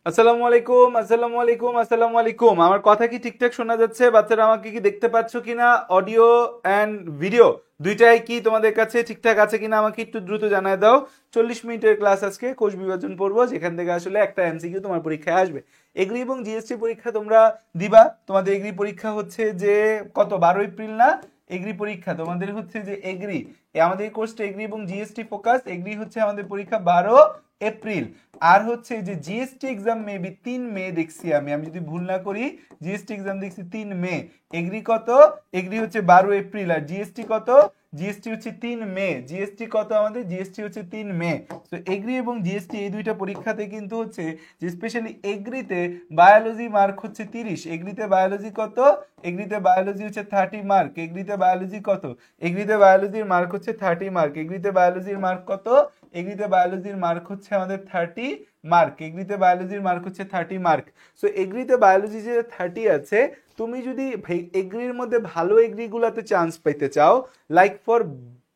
আসসালামু আলাইকুম, আসসালামু আলাইকুম, আসসালামু আলাইকুম। আমার কথা কি ঠিকঠাক শোনা যাচ্ছে? বাচ্চারা আমাকে কি দেখতে পাচ্ছ কিনা? অডিও অ্যান্ড ভিডিও দুইটাই কি তোমাদের কাছে ঠিকঠাক আছে কিনা আমাকে একটু দ্রুত জানায় দাও। 40 মিনিটের ক্লাস, আজকে কোষ বিভাজন পড়বো, যেখান থেকে আসলে একটা এমসিকিউ তোমার পরীক্ষায় আসবে। এগ্রি এবং জিএসটি পরীক্ষা তোমরা দিবা। তোমাদের এগ্রি পরীক্ষা হচ্ছে যে কত, 12 এপ্রিল না? এগ্রি পরীক্ষা তোমাদের হচ্ছে যে এগ্রি, আমাদের কোর্সটা এগ্রি এবং জিএসটি ফোকাস। এগ্রি হচ্ছে আমাদের পরীক্ষা 12 এপ্রিল। আর হচ্ছে যে জিএসটি এক্সাম মেবি 3 মে দেখছি, আমি যদি ভুল না করি জিএসটি এক্সাম দেখছি 3 মে। এগ্রি কত? এগ্রি হচ্ছে 12 এপ্রিল। আর জিএসটি কত? জিএসটি হচ্ছে 3 মে। জিএসটি কত আমাদের? জিএসটি হচ্ছে 3 মে। তো এগ্রি এবং জিএসটি এই দুইটা পরীক্ষাতে কিন্তু হচ্ছে যে স্পেশালি এগ্রিতে বায়োলজি মার্ক হচ্ছে 30। এগ্রিতে বায়োলজি কত? এগ্রিতে বায়োলজি হচ্ছে 30 মার্ক। এগ্রিতে বায়োলজি কত? এগ্রিতে বায়োলজির মার্ক হচ্ছে 30 মার্ক। এগ্রিতে বায়োলজির মার্ক কত? এগ্রিতে বায়োলজির মার্ক হচ্ছে আমাদের 30 মার্ক। এগ্রিতে বায়োলজির মার্ক হচ্ছে 30 মার্ক। সো এগ্রিতে বায়োলজি যে 30 আছে, তুমি যদি এগ্রির মধ্যে ভালো এগ্রিগুলাতে চান্স পাইতে চাও, লাইক ফর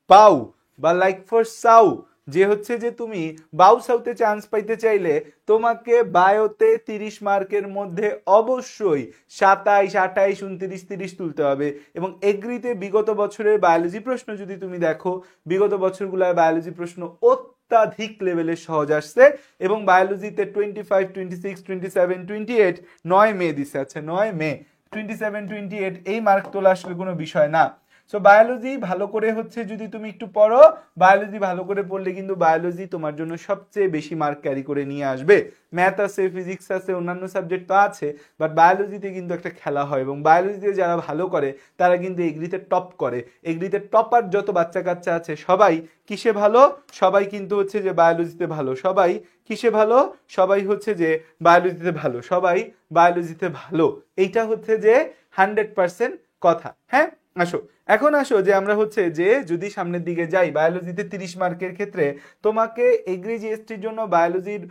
বাউ বা লাইক ফর সাউ, যে হচ্ছে যে তুমি বাউ সাউতে চান্স পাইতে চাইলে তোমাকে বায়োতে 30 মার্কের মধ্যে অবশ্যই 27, 28, 29, 30 তুলতে হবে। এবং এগ্রিতে বিগত বছরের বায়োলজি প্রশ্ন যদি তুমি দেখো, বিগত বছরগুলোর বায়োলজি প্রশ্ন অত্যাধিক লেভেলের সহজ আসছে। এবং বায়োলজিতে 25, 26, 27, 28 9 মে দিছে। আচ্ছা, 9 মে 27, 28 এই মার্ক তোলা আসলে কোনো বিষয় না। সো বায়োলজি ভালো করে হচ্ছে যদি তুমি একটু পড়ো, বায়োলজি ভালো করে পড়লে কিন্তু বায়োলজি তোমার জন্য সবচেয়ে বেশি মার্ক ক্যারি করে নিয়ে আসবে। ম্যাথ আছে, ফিজিক্স আছে, অন্যান্য সাবজেক্ট তো আছে, বাট বায়োলজিতে কিন্তু একটা খেলা হয়। এবং বায়োলজিতে যারা ভালো করে তারা কিন্তু এগ্রিতে টপ করে। এগ্রিতে টপার যত বাচ্চা কাচ্চা আছে সবাই কিসে ভালো? সবাই কিন্তু হচ্ছে যে বায়োলজিতে ভালো। সবাই কিসে ভালো? সবাই হচ্ছে যে বায়োলজিতে ভালো। সবাই বায়োলজিতে ভালো। এইটা হচ্ছে যে 100% কথা। হ্যাঁ, আসো এখন আসো যে আমরা হচ্ছে যে যদি সামনের দিকে যাই, বায়োলজিতে 30 মার্কের ক্ষেত্রে তোমাকে এগ্রি জিএসটির জন্য বায়োলজির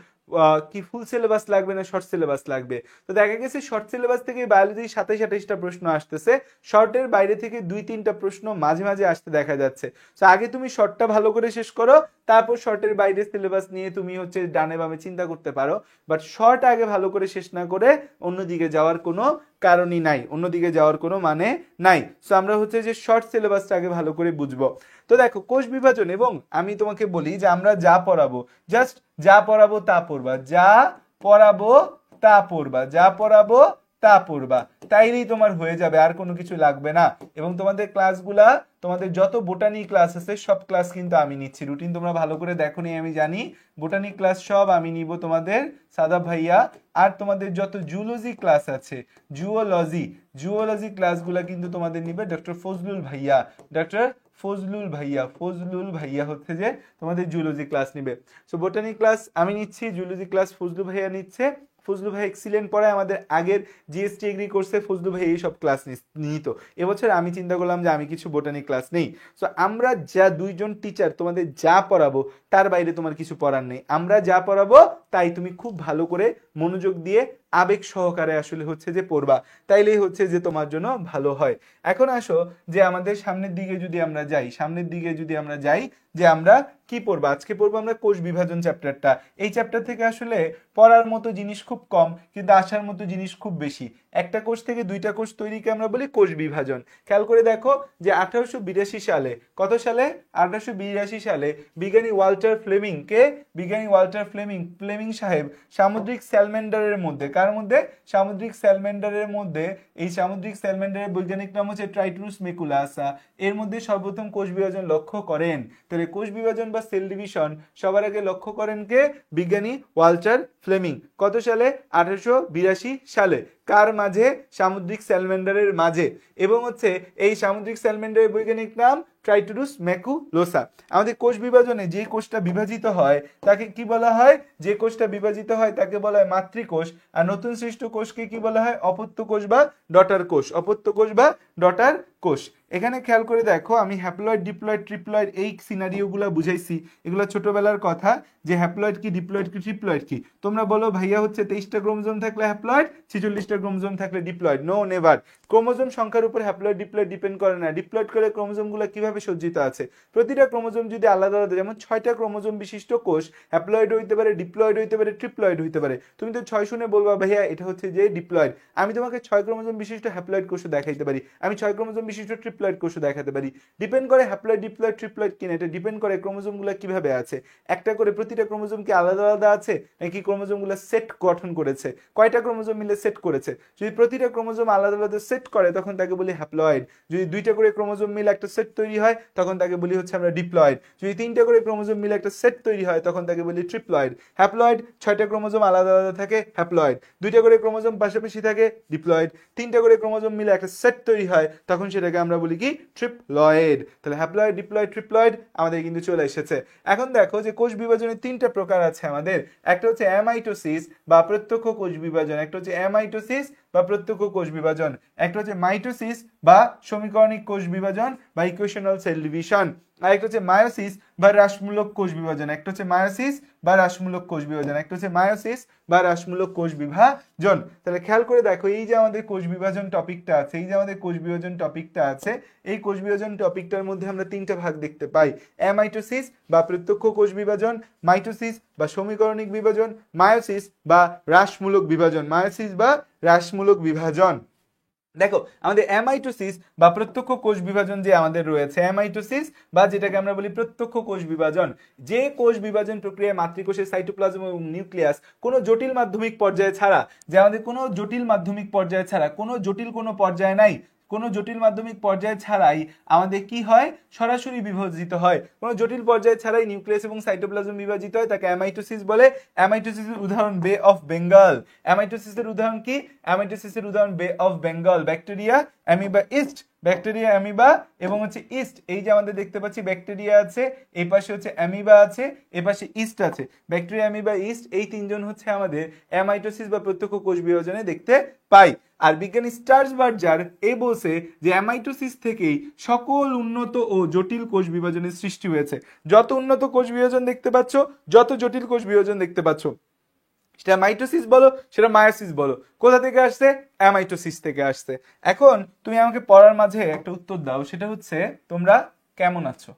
কি ফুল সিলেবাস লাগবে না শর্ট সিলেবাস লাগবে? তো দেখা গেছে শর্ট সিলেবাস থেকে বায়োলজির 27-28টা প্রশ্ন আসতেছে, শর্টের বাইরে থেকে 2-3টা প্রশ্ন মাঝে মাঝে আসতে দেখা যাচ্ছে। তো আগে তুমি শর্টটা ভালো করে শেষ করো, তারপর শর্টের বাইরে সিলেবাস নিয়ে তুমি হচ্ছে ডানে বামে চিন্তা করতে পারো। বাট শর্ট আগে ভালো করে শেষ না করে অন্যদিকে যাওয়ার কোনো কারণই নাই, অন্যদিকে যাওয়ার কোনো মানে নাই। সো আমরা হচ্ছে যে শর্ট সিলেবাসটা আগে ভালো করে বুঝবো। তো দেখো, কোষ বিভাজন, এবং আমি তোমাকে বলি যে আমরা যা পড়াবো, জাস্ট যা পড়াবো তা পড়বা, যা পড়াবো তা পড়বা, যা পড়াবো তা পড়বা, তাইলেই তোমার হয়ে যাবে, আর কোনো কিছু লাগবে না। এবং তোমাদের ক্লাসগুলা, তোমাদের যত বোটানি ক্লাস আছে সব ক্লাস কিন্তু আমি নিচ্ছি। রুটিন তোমরা ভালো করে দেখো নি আমি জানি, বোটানি ক্লাস সব আমি নিব তোমাদের, সাদা ভাইয়া। আর তোমাদের যত জুলজি ক্লাস আছে, জুওলজি, জুওলজি ক্লাসগুলা কিন্তু তোমাদের নিবে ডক্টর ফজলুল ভাইয়া। ডক্টর ফজলুল ভাইয়া, ফজলুল ভাইয়া হচ্ছে যে তোমাদের জুলজি ক্লাস নিবে। সো বোটানি ক্লাস আমি নিচ্ছি, জুলজি ক্লাস ফজলু ভাইয়া নিচ্ছে। ফজলু ভাই এক্সিলেন্ট পড়ায়, আমাদের আগের জিএসটি এগ্রি কোর্সে ফজলু ভাই এই সব ক্লাস নিত। এবছর আমি চিন্তা করলাম যে আমি কিছু বোটানি ক্লাস নেই। সো আমরা যা দুইজন টিচার তোমাদের যা পড়াবো তার বাইরে তোমার কিছু পড়ার নেই। আমরা যা পড়াবো তাই তুমি খুব ভালো করে মনোযোগ দিয়ে আবেগ সহকারে আসলে হচ্ছে যে পড়বা, তাইলেই হচ্ছে যে তোমার জন্য ভালো হয়। এখন আসো যে আমাদের সামনের দিকে যদি আমরা যাই, সামনের দিকে যদি আমরা যাই যে আমরা কি পড়বো আজকে? পড়বো আমরা কোষ বিভাজন চ্যাপ্টারটা। এই চ্যাপ্টার থেকে আসলে পড়ার মতো জিনিস খুব কম, কিন্তু আসার মতো জিনিস খুব বেশি। একটা কোষ থেকে দুইটা কোষ তৈরিকে আমরা বলি কোষ বিভাজন। খেয়াল করে দেখো যে 1882 সালে, কত সালে? 1882 সালে বিজ্ঞানী ওয়াল্টার ফ্লেমিং, কে? বিজ্ঞানী ওয়াল্টার ফ্লেমিং, ফ্লেমিং সাহেব সামুদ্রিক স্যালমেন্ডারের মধ্যে, কার মধ্যে? সামুদ্রিক স্যালমেন্ডারের মধ্যে, এই সামুদ্রিক স্যালমেন্ডারের বৈজ্ঞানিক নাম হচ্ছে ট্রাইটুরুস মেকুলাসা, এর মধ্যে সর্বপ্রথম কোষ বিভাজন লক্ষ্য করেন। তাহলে কোষ বিভাজন বা সেল ডিভিশন সবার আগে লক্ষ্য করেন কে? বিজ্ঞানী ওয়াল্টার ফ্লেমিং। কত সালে? 1882 সালে। কার মাঝে? সামুদ্রিক স্যালমেন্ডারের মাঝে। এবং হচ্ছে এই সামুদ্রিক স্যালমেন্ডারের বৈজ্ঞানিক নাম ট্রাইটুরুস মেকুলোসা। আমাদের কোষ বিভাজনে যে কোষটা বিভাজিত হয় তাকে কি বলা হয়? যে কোষটা বিভাজিত হয় তাকে বলা হয় মাতৃকোষ। আর নতুন সৃষ্ট কোষকে কি বলা হয়? অপত্য কোষ বা ডটার কোষ। অপত্য কোষ বা ডটার কোষ। এখানে খেয়াল করে দেখো, আমি হ্যাপ্লয়েড, ডিপ্লয়েড, ট্রিপ্লয়েড এই সিনারিওগুলো বুঝাইছি, এগুলো ছোটবেলার কথা, যে হ্যাপ্লয়েড কি, ডিপ্লয়েড কি, ট্রিপ্লয়েড কি। তোমরা বলো ভাইয়া হচ্ছে 23টা ক্রোমোজোম থাকলে হ্যাপ্লয়েড, 46টা ক্রোমোজোম থাকলে ডিপ্লয়েড। No, never. ক্রোমোজোম সংখ্যার উপর হ্যাপ্লয়েড ডিপ্লয়েড ডিপেন্ড করে না। ডিপ্লয়েড করে ক্রোমোজোমগুলো কিভাবে কিভাবে সজ্জিত আছে। প্রতিটা ক্রোমোজোম যদি আলাদা আলাদা, যেমন 6টা ক্রোমোজোম বিশিষ্ট কোষ হ্যাপ্লয়েড হইতে পারে, ডিপ্লয়েড হইতে পারে, ট্রিপ্লয়েড হইতে পারে। তুমি তো 6 শুনে বলবা ভাইয়া এটা হচ্ছে যে ডিপ্লয়েড। আমি তোমাকে 6 ক্রোমোজোম বিশিষ্ট হ্যাপ্লয়েড কোষও দেখাইতে পারি, আমি 6 ক্রোমোজোম বিশিষ্ট ট্রিপ্লয়েড কোষও দেখাতে পারি। ডিপেন্ড করে হ্যাপ্লয়েড, ডিপ্লয়েড, ট্রিপ্লয়েড কিনা, এটা ডিপেন্ড করে ক্রোমোজোমগুলো কিভাবে আছে। একটা করে প্রতিটা ক্রোমোজোম কি আলাদা আলাদা আছে নাকি ক্রোমোজোমগুলো সেট গঠন করেছে, কয়টা ক্রোমোজোম মিলে সেট করেছে। যদি প্রতিটা ক্রোমোজোম আলাদা আলাদা সেট করে তখন তাকে বলি হ্যাপ্লয়েড। যদি 2টা করে ক্রোমোজোম মিলে একটা সেট তৈরি হয় তখন তাকে বলি হচ্ছে আমরা ডিপ্লয়েড। যদি 3টা করে ক্রোমোজোম মিলে একটা সেট তৈরি হয় তখন তাকে বলি ট্রিপ্লয়েড। হ্যাপ্লয়েড 6টা ক্রোমোজোম আলাদা আলাদা থাকে হ্যাপ্লয়েড, 2টা করে ক্রোমোজোম পাশাপাশি থাকে ডিপ্লয়েড, 3টা করে ক্রোমোজোম মিলে একটা সেট তৈরি হয় তখন সেটাকে আমরা বলি কি ট্রিপ্লয়েড। তাহলে হ্যাপ্লয়েড, ডিপ্লয়েড, ট্রিপ্লয়েড আমাদের কিন্তু চলে এসেছে। এখন দেখো যে কোষ বিভাজনের 3টা প্রকার আছে আমাদের। একটা হচ্ছে অ্যামাইটোসিস বা প্রত্যক্ষ কোষ বিভাজন, একটা হচ্ছে অ্যামাইটোসিস বা প্রত্যক্ষ কোষ বিভাজন, একটা হচ্ছে মাইটোসিস বা সমীকরণিক কোষ বিভাজন বা ইকুয়েশনাল সেল ডিভিশন, আর একটা হচ্ছে মায়োসিস বা হ্রাসমূলক কোষ বিভাজন, একটা হচ্ছে মায়োসিস বা হ্রাসমূলক কোষ বিভাজন, একটা হচ্ছে মায়োসিস বা হ্রাসমূলক কোষ বিভাজন। তাহলে খেয়াল করে দেখো এই যে আমাদের কোষ বিভাজন টপিকটা আছে, এই যে আমাদের কোষ বিভাজন টপিকটা আছে, এই কোষ বিভাজন টপিকটার মধ্যে আমরা 3টা ভাগ দেখতে পাই। অ্যামাইটোসিস বা প্রত্যক্ষ কোষ বিভাজন, মাইটোসিস বা সমীকরণিক বিভাজন, মায়োসিস বা হ্রাসমূলক বিভাজন, মায়োসিস বা হ্রাসমূলক বিভাজন। দেখো আমাদের অ্যামাইটোসিস বা প্রত্যক্ষ কোষ বিভাজন যে আমাদের রয়েছে, অ্যামাইটোসিস বা যেটাকে আমরা বলি প্রত্যক্ষ কোষ বিভাজন, যে কোষ বিভাজন প্রক্রিয়ায় মাতৃকোষের সাইটোপ্লাজম এবং নিউক্লিয়াস কোনো জটিল মাধ্যমিক পর্যায়ে ছাড়া, যে আমাদের কোনো জটিল মাধ্যমিক পর্যায়ে ছাড়া, কোনো জটিল কোনো পর্যায়ে নাই, কোনো জটিল মাধ্যমিক পর্যায়ে ছাড়াই আমাদের কি হয়, সরাসরি বিভাজিত হয়। কোনো জটিল পর্যায়ে ছাড়াই নিউক্লিয়াস এবং সাইটোপ্লাজম বিভাজিত হয়, তাকে অ্যামাইটোসিস বলে। অ্যামাইটোসিসের উদাহরণ বে অফ বেঙ্গল। অ্যামাইটোসিসের উদাহরণ কি? অ্যামাইটোসিসের উদাহরণ বে of Bengal, bacteria, amoeba, east, bacteria, amoeba এবং হচ্ছে ইস্ট। এই যে আমাদের দেখতে পাচ্ছি ব্যাকটেরিয়া আছে, এই পাশে হচ্ছে অ্যামিবা আছে, এই পাশে ইস্ট আছে। ব্যাকটেরিয়া, অ্যামিবা, ইস্ট এই 3জন হচ্ছে আমাদের অ্যামাইটোসিস বা প্রত্যক্ষ কোষ বিভাজনে দেখতে পাই। আর বিজ্ঞানী স্টার্সবার্জার এই বলছে যে অ্যামাইটোসিস থেকেই সকল উন্নত ও জটিল কোষ বিভাজনের সৃষ্টি হয়েছে। যত উন্নত কোষ বিভাজন দেখতে পাচ্ছ, যত জটিল কোষ বিভাজন দেখতে পাচ্ছ, সেটা মাইটোসিস বলো সেটা মায়োসিস বলো, কোথা থেকে আসছে? অ্যামাইটোসিস থেকে আসছে। এখন তুমি আমাকে পড়ার মাঝে একটা উত্তর দাও, সেটা হচ্ছে তোমরা কেমন আছো?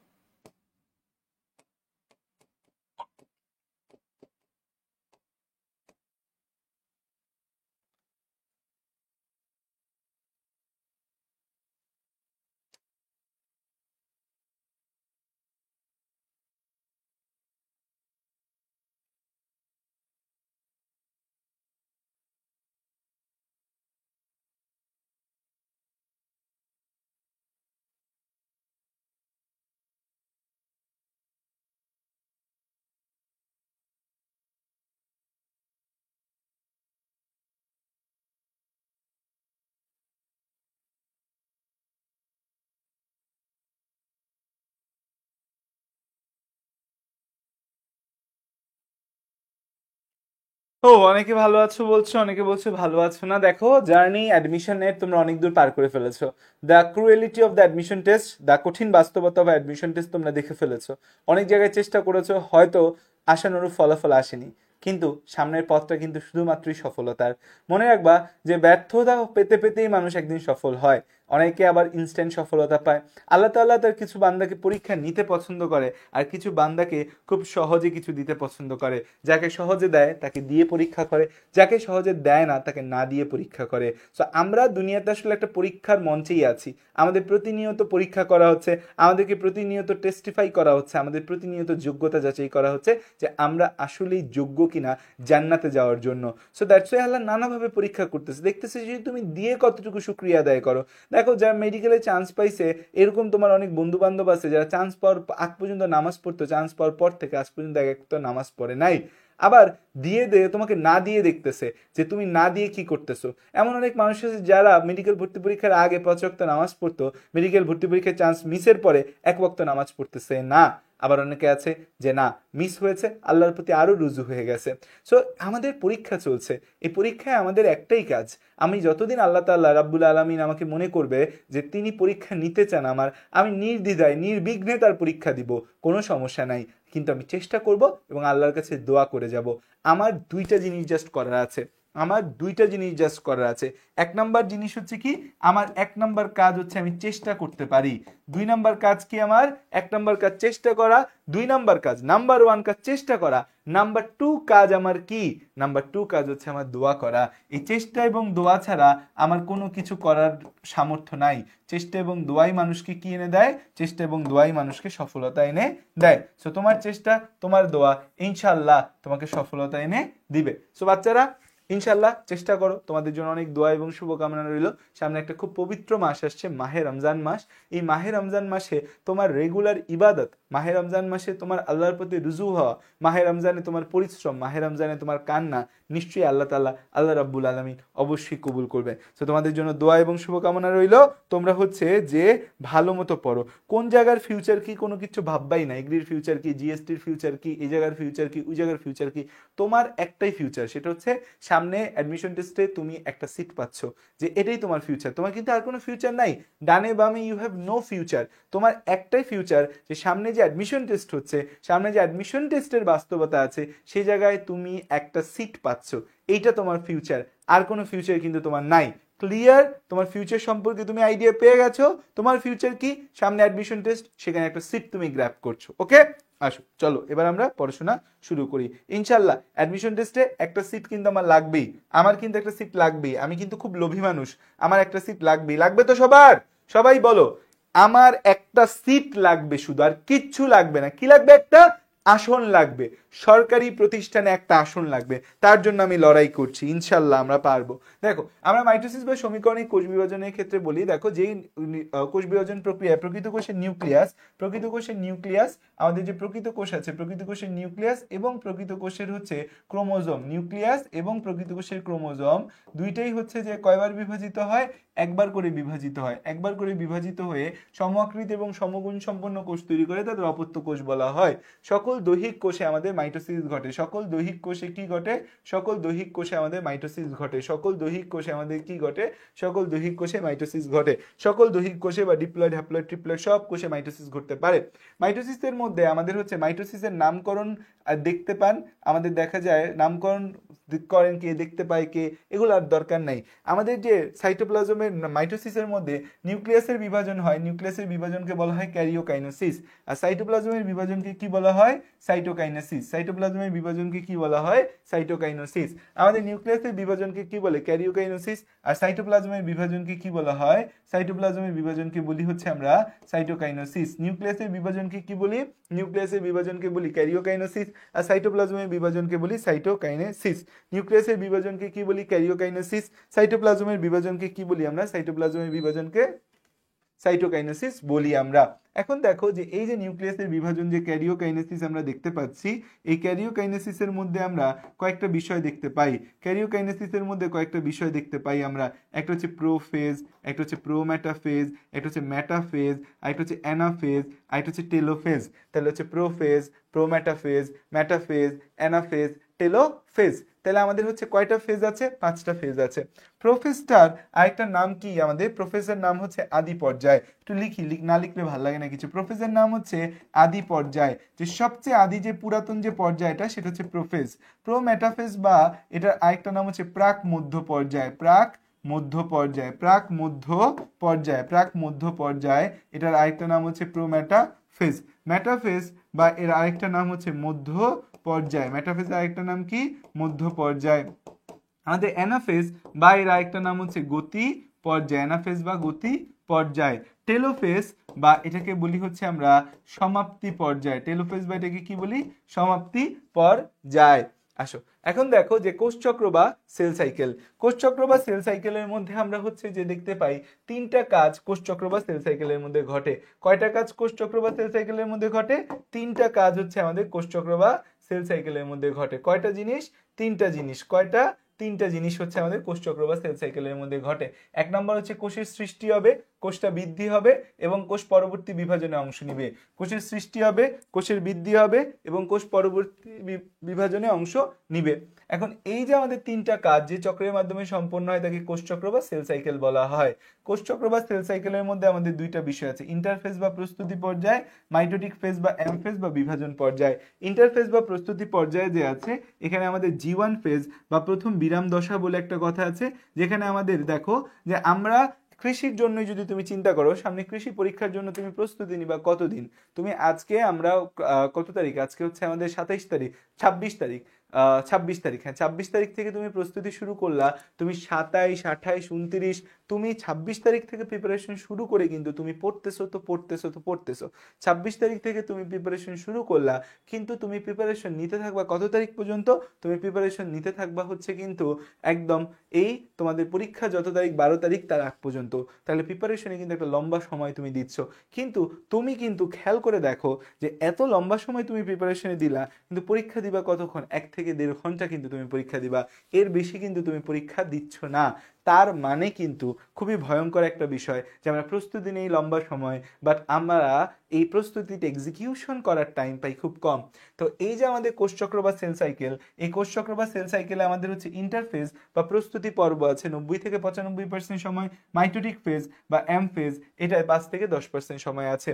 ও, অনেকে ভালো আছো বলছো, অনেকে বলছো ভালো আছো না। দেখো জার্নি অ্যাডমিশনের তোমরা অনেক দূর পার করে ফেলেছো। The cruelty of the admission test, the কঠিন বাস্তবতা অফ অ্যাডমিশন টেস্ট তোমরা দেখে ফেলেছো। অনেক জায়গায় চেষ্টা করেছো, হয়তো আশানুরূপ ফলাফল আসেনি, কিন্তু সামনের পথটা কিন্তু শুধুমাত্রই সফলতার। মনে রাখবা যে ব্যর্থতা পেতে পেতেই মানুষ একদিন সফল হয়। অনেকে আবার ইনস্ট্যান্ট সফলতা পায়। আল্লাহ তাআলা তার কিছু বান্দাকে পরীক্ষা নিতে পছন্দ করে, আর কিছু বান্দাকে খুব সহজে কিছু দিতে পছন্দ করে। যাকে সহজে দেয় তাকে দিয়ে পরীক্ষা করে, যাকে সহজে দেয় না তাকে না দিয়ে পরীক্ষা করে। সো আমরা দুনিয়াতে আসলে একটা পরীক্ষার মঞ্চেই আছি। আমাদের প্রতিনিয়ত পরীক্ষা করা হচ্ছে, আমাদেরকে প্রতিনিয়ত টেস্টিফাই করা হচ্ছে, আমাদের প্রতিনিয়ত যোগ্যতা যাচাই করা হচ্ছে যে আমরা আসলেই যোগ্য কিনা জান্নাতে যাওয়ার জন্য। সো দ্যাটস ওয়াই আল্লাহ নানাভাবে পরীক্ষা করতেছে, দেখতেছে যে তুমি দিয়ে কতটুকু শুকরিয়া আদায় করো। দেখো যারা মেডিকেলে চান্স পাইছে, এরকম তোমার অনেক বন্ধু বান্ধব আছে যারা চান্স পাওয়ার আগ পর্যন্ত নামাজ পড়তো, চান্স পাওয়ার পর থেকে আজ পর্যন্ত এক একটা নামাজ পড়ে নাই। আবার দিয়ে তোমাকে না দিয়ে দেখতেছে যে তুমি না দিয়ে কি করতেছো। এমন অনেক মানুষ আছে যারা মেডিকেল ভর্তি পরীক্ষার আগে 5 ওয়াক্ত নামাজ পড়তো, মেডিকেল ভর্তি পরীক্ষায় চান্স মিসের পরে 1 ওয়াক্ত নামাজ পড়তেছে না। আবার অনেকে আছে যে না, মিস হয়েছে, আল্লাহর প্রতি আরো রুজু হয়ে গেছে। সো আমাদের পরীক্ষা চলছে, এই পরীক্ষায় আমাদের একটাই কাজ, আমি যতদিন আল্লাহ তাআলা রাব্বুল আলামিন আমাকে মনে করবে যে তিনি পরীক্ষা নিতে চান আমার, আমি নির্দ্বিধায় নির্বিঘ্নে তার পরীক্ষা দিব, কোনো সমস্যা নাই। কিন্তু আমি চেষ্টা করব এবং আল্লাহর কাছে দোয়া করে যাব। আমার 2টা জিনিস জাস্ট করার আছে। আমার দুইটা জিনিস জাস্ট করার আছে। এক নাম্বার জিনিস হচ্ছে কি, আমার এক নাম্বার কাজ হচ্ছে আমি চেষ্টা করতে পারি। দুই নাম্বার কাজ কি আমার? এক নাম্বার কাজ চেষ্টা করা, দুই নাম্বার কাজ, নাম্বার ওয়ান কাজ চেষ্টা করা, নাম্বার টু কাজ আমার কি? নাম্বার টু কাজ হচ্ছে আমার দোয়া করা। এই চেষ্টা এবং দোয়া ছাড়া আমার কোনো কিছু করার সামর্থ্য নাই। চেষ্টা এবং দোয়াই মানুষকে কি এনে দেয়? চেষ্টা এবং দোয়াই মানুষকে সফলতা এনে দেয়। সো তোমার চেষ্টা, তোমার দোয়া ইনশাআল্লাহ তোমাকে সফলতা এনে দিবে। সো বাচ্চারা ইনশাআল্লাহ চেষ্টা করো, তোমাদের জন্য অনেক দোয়া এবং শুভকামনা রইল। সামনে একটা খুব পবিত্র মাস আসছে, মাহে রমজান মাস। এই মাহে রমজান মাসে তোমার রেগুলার ইবাদত, মাহে রমজান মাসে তোমার আল্লাহর প্রতি রুজু হওয়া, মাহে রমজানে তোমার পরিশ্রম, মাহে রমজানে তোমার কান্না নিশ্চয়ই আল্লাহ তাআলা, আল্লাহ রাব্বুল আলামিন অবশ্যই কবুল করবে। তো তোমাদের জন্য দোয়া এবং শুভকামনা রইল। তোমরা হচ্ছে যে ভালো মতো পড়ো। কোন জায়গার ফিউচার কি কোনো কিছু ভাববাই না। এগ্রির ফিউচার কি, জিএসটির ফিউচার কি, এই জায়গার ফিউচার কি, ওই জায়গার ফিউচার কি, তোমার একটাই ফিউচার, সেটা হচ্ছে সামনে অ্যাডমিশন টেস্টে তুমি একটা সিট পাচ্ছ, যে এটাই তোমার ফিউচার। তোমার কিন্তু আর কোনো ফিউচার নাই, ডানে বামে ইউ হ্যাভ নো ফিউচার। তোমার একটাই ফিউচার, যে সামনে যে অ্যাডমিশন টেস্ট হচ্ছে, সামনে যে অ্যাডমিশন টেস্টের বাস্তবতা আছে, সেই জায়গায় তুমি একটা সিট পাচ্ছ, এইটা তোমার ফিউচার। আর কোনো ফিউচার কিন্তু তোমার নাই। ক্লিয়ার? তোমার ফিউচার সম্পর্কে তুমি আইডিয়া পেয়ে গেছো। তোমার ফিউচার কি? সামনে অ্যাডমিশন টেস্ট, সেখানে একটা সিট তুমি গ্র্যাব করছো। ওকে, আসো চলো এবার আমরা পড়াশোনা শুরু করি। ইনশাল্লাহ অ্যাডমিশন টেস্টে একটা সিট কিন্তু আমার লাগবেই, আমার কিন্তু একটা সিট লাগবেই। আমি কিন্তু খুব লোভী মানুষ, আমার একটা সিট লাগবেই। লাগবে তো সবার? সবাই বলো, আমার একটা সিট লাগবে, শুধু আর কিচ্ছু লাগবে না। কি লাগবে? একটা আসন লাগবে, সরকারি প্রতিষ্ঠানে একটা আসন লাগবে। তার জন্য আমি লড়াই করছি, ইনশাল্লাহ আমরা পারবো। দেখো, আমরা মাইটোসিস বা সমীকরণিক কোষ বিভাজনের ক্ষেত্রে বলি, দেখো যেই কোষ বিভাজন প্রক্রিয়া, প্রকৃত কোষের নিউক্লিয়াস, প্রকৃত কোষের নিউক্লিয়াস, আমাদের যে প্রকৃত কোষ আছে, প্রকৃত কোষের নিউক্লিয়াস এবং প্রকৃত কোষের হচ্ছে ক্রোমোজোম, নিউক্লিয়াস এবং প্রকৃত কোষের ক্রোমোজোম দুইটাই হচ্ছে যে কয়বার বিভাজিত হয়? একবার করে বিভাজিত হয়। একবার করে বিভাজিত হয়ে সমআকৃতি এবং সমগুণ সম্পন্ন কোষ তৈরি করে, তাদের অপত্য কোষ বলা হয়। সকল দৈহিক কোষে আমাদের মাইটোসিস ঘটে। সকল দৈহিক কোষে কি ঘটে? সকল দৈহিক কোষে আমাদের মাইটোসিস ঘটে। সকল দৈহিক কোষে আমাদের কি ঘটে? সকল দৈহিক কোষে মাইটোসিস ঘটে। সকল দৈহিক কোষে বা ডিপ্লয়েড, হ্যাপ্লয়েড, ট্রিপ্লয়েড সব কোষে মাইটোসিস ঘটতে পারে। মাইটোসিসের মধ্যে আমাদের হচ্ছে মাইটোসিসের নামকরণ দেখতে পান, আমাদের দেখা যায় নামকরণ করেন কে, দেখতে পায় কে, এগুলো আর দরকার নাই। আমাদের যে সাইটোপ্লাজমের মাইটোসিসের মধ্যে নিউক্লিয়াসের বিভাজন হয়, নিউক্লিয়াসের বিভাজনকে বলা হয় ক্যারিওকাইনেসিস। আর সাইটোপ্লাজমের বিভাজনকে কি বলা হয়? সাইটোকাইনেসিস। সাইটোপ্লাজমের বিভাজনকে কি বলা হয়? সাইটোকাইনেসিস। আমাদের নিউক্লিয়াসের বিভাজনকে কি বলে? ক্যারিওকাইনেসিস। আর সাইটোপ্লাজমের বিভাজনকে কি বলা হয়? সাইটোপ্লাজমের বিভাজনকে বলি হচ্ছে আমরা সাইটোকাইনেসিস। নিউক্লিয়াসের বিভাজনকে কি বলি? নিউক্লিয়াসের বিভাজনকে বলি ক্যারিওকাইনেসিস। আর সাইটোপ্লাজমের বিভাজনকে বলি সাইটোকাইনেসিস। নিউক্লিয়াসের বিভাজনকে কি বলি? ক্যারিওকাইনেসিস। সাইটোপ্লাজমের বিভাজনকে কি বলি আমরা? সাইটোপ্লাজমের বিভাজনকে সাইটোকাইনেসিস বলি আমরা। এখন দেখো যে এই যে নিউক্লিয়াসের বিভাজন, যে ক্যারিওকাইনেসিস আমরা দেখতে পাচ্ছি, এই ক্যারিওকাইনেসিসের মধ্যে আমরা কয়েকটা বিষয় দেখতে পাই। ক্যারিওকাইনেসিসের মধ্যে কয়েকটা বিষয় দেখতে পাই আমরা। একটা হচ্ছে প্রোফেজ, একটা হচ্ছে প্রোমেটাফেজ, একটা হচ্ছে মেটাফেজ, আরেকটা হচ্ছে অ্যানাফেজ, আরেকটা হচ্ছে টেলোফেজ। তাহলে হচ্ছে prophase, prometaphase, metaphase, anaphase, telophase. তাহলে আমাদের হচ্ছে কয়টা ফেজ আছে? 5টা ফেজ আছে। প্রোফেজটার আরেকটা নাম কি? আমাদের প্রোফেজের নাম হচ্ছে আদি পর্যায়। একটু লিখি, না লিখলে ভালো লাগে না কিছু। প্রোফেজের নাম হচ্ছে আদি পর্যায়, যে সবচেয়ে আদি যে পুরাতন যে পর্যায়টা, সেটা হচ্ছে প্রোফেজ। প্রোমেটাফেজ বা এটার আরেকটা নাম হচ্ছে প্রাক মধ্য পর্যায়। প্রাক মধ্য পর্যায়, প্রাক মধ্য পর্যায়, প্রাক মধ্য পর্যায়। এটার আরেকটা নাম হচ্ছে প্রোমেটাফেজ। মেটাফেজ বা এর আরেকটা নাম হচ্ছে মধ্য পর্যায়। মেটাফেজের আরেকটা নাম কি? মধ্য পর্যায়। আমাদের অ্যানাফেজ বা এর আরেকটা নাম হচ্ছে গতি পর্যায়। অ্যানাফেজ বা গতি পর্যায়। টেলোফেজ বা এটাকে বলি হচ্ছে আমরা সমাপ্তি পর্যায়। টেলোফেজ বা এটাকে কি বলি? সমাপ্তি পর্যায়। আসো এখন দেখো যে কোষচক্র বা সেল সাইকেল। কোষচক্র বা সেল সাইকেলের মধ্যে আমরা হচ্ছে যে দেখতে পাই 3টা কাজ কোষচক্র বা সেল সাইকেলের মধ্যে ঘটে। কয়টা কাজ কোষচক্র বা সেল সাইকেলের মধ্যে ঘটে? 3টা কাজ হচ্ছে আমাদের কোষচক্র বা সেল সাইকেলের মধ্যে ঘটে। কয়টা জিনিস? 3টা জিনিস। কয়টা? 3টা জিনিস হচ্ছে আমাদের কোষচক্র বা সেল সাইকেলের মধ্যে ঘটে। এক নম্বর হচ্ছে কোষের সৃষ্টি হবে, কোষটা বৃদ্ধি হবে এবং কোষ পরবর্তী বিভাজনে অংশ নিবে। কোষের সৃষ্টি হবে, কোষের বৃদ্ধি হবে এবং কোষ পরবর্তী বিভাজনে অংশ নিবে। এখন এই যে আমাদের তিনটা কাজ যে চক্রের মাধ্যমে সম্পন্ন হয় তাকে কোষ চক্র বা সেল সাইকেল বলা হয়। কোষ চক্র বা সেল সাইকেলের মধ্যে আমাদের দুইটা বিষয় আছে, ইন্টারফেজ বা প্রস্তুতি পর্যায়, মাইটোটিক ফেজ বা এম ফেজ বা বিভাজন পর্যায়। ইন্টারফেজ বা প্রস্তুতি পর্যায়ে যে আছে এখানে আমাদের G1 ফেজ বা প্রথম বিরাম দশা বলে একটা কথা আছে, যেখানে আমাদের দেখো যে আমরা কৃষির জন্য যদি তুমি চিন্তা করো সামনে কৃষি পরীক্ষার জন্য তুমি প্রস্তুতি নিবা কতদিন, তুমি আজকে আমরা কত তারিখ, আজকে হচ্ছে আমাদের 27 তারিখ, 26 তারিখ, 26 তারিখ, হ্যাঁ 26 তারিখ থেকে তুমি প্রস্তুতি শুরু করলা, তুমি 27, 28, 29, তুমি 26 তারিখ থেকে প্রিপারেশন শুরু করে কিন্তু তুমি পড়তেছো 26 তারিখ থেকে তুমি প্রিপারেশন শুরু করলা, কিন্তু তুমি প্রিপারেশন নিতে থাকবা কত তারিখ পর্যন্ত, তুমি প্রিপারেশন নিতে থাকবা হচ্ছে কিন্তু একদম এই তোমাদের পরীক্ষা যত তারিখ 12 তারিখ তার আগ পর্যন্ত। তাহলে প্রিপারেশনে কিন্তু একটা লম্বা সময় তুমি দিচ্ছ, কিন্তু তুমি কিন্তু খেয়াল করে দেখো যে এত লম্বা সময় তুমি প্রিপারেশনে দিলা কিন্তু পরীক্ষা দিবা কতক্ষণ, 1 থেকে 1.5 ঘন্টা কিন্তু তুমি পরীক্ষা দিবা, এর বেশি কিন্তু তুমি পরীক্ষা দিচ্ছ না। তার মানে কিন্তু খুবই ভয়ঙ্কর একটা বিষয় যে আমরা প্রস্তুতি নেই লম্বা সময়, বাট আমরা এই প্রস্তুতিতে এক্সিকিউশন করার টাইম পাই খুব কম। তো এই যে আমাদের কোষচক্র বা সেল সাইকেল, এই কোষচক্র বা সেল সাইকেলে আমাদের হচ্ছে ইন্টারফেজ বা প্রস্তুতি পর্ব আছে 90 থেকে 95% সময়, মাইটোটিক ফেজ বা এম ফেজ এটায় 5 থেকে 10% সময় আছে।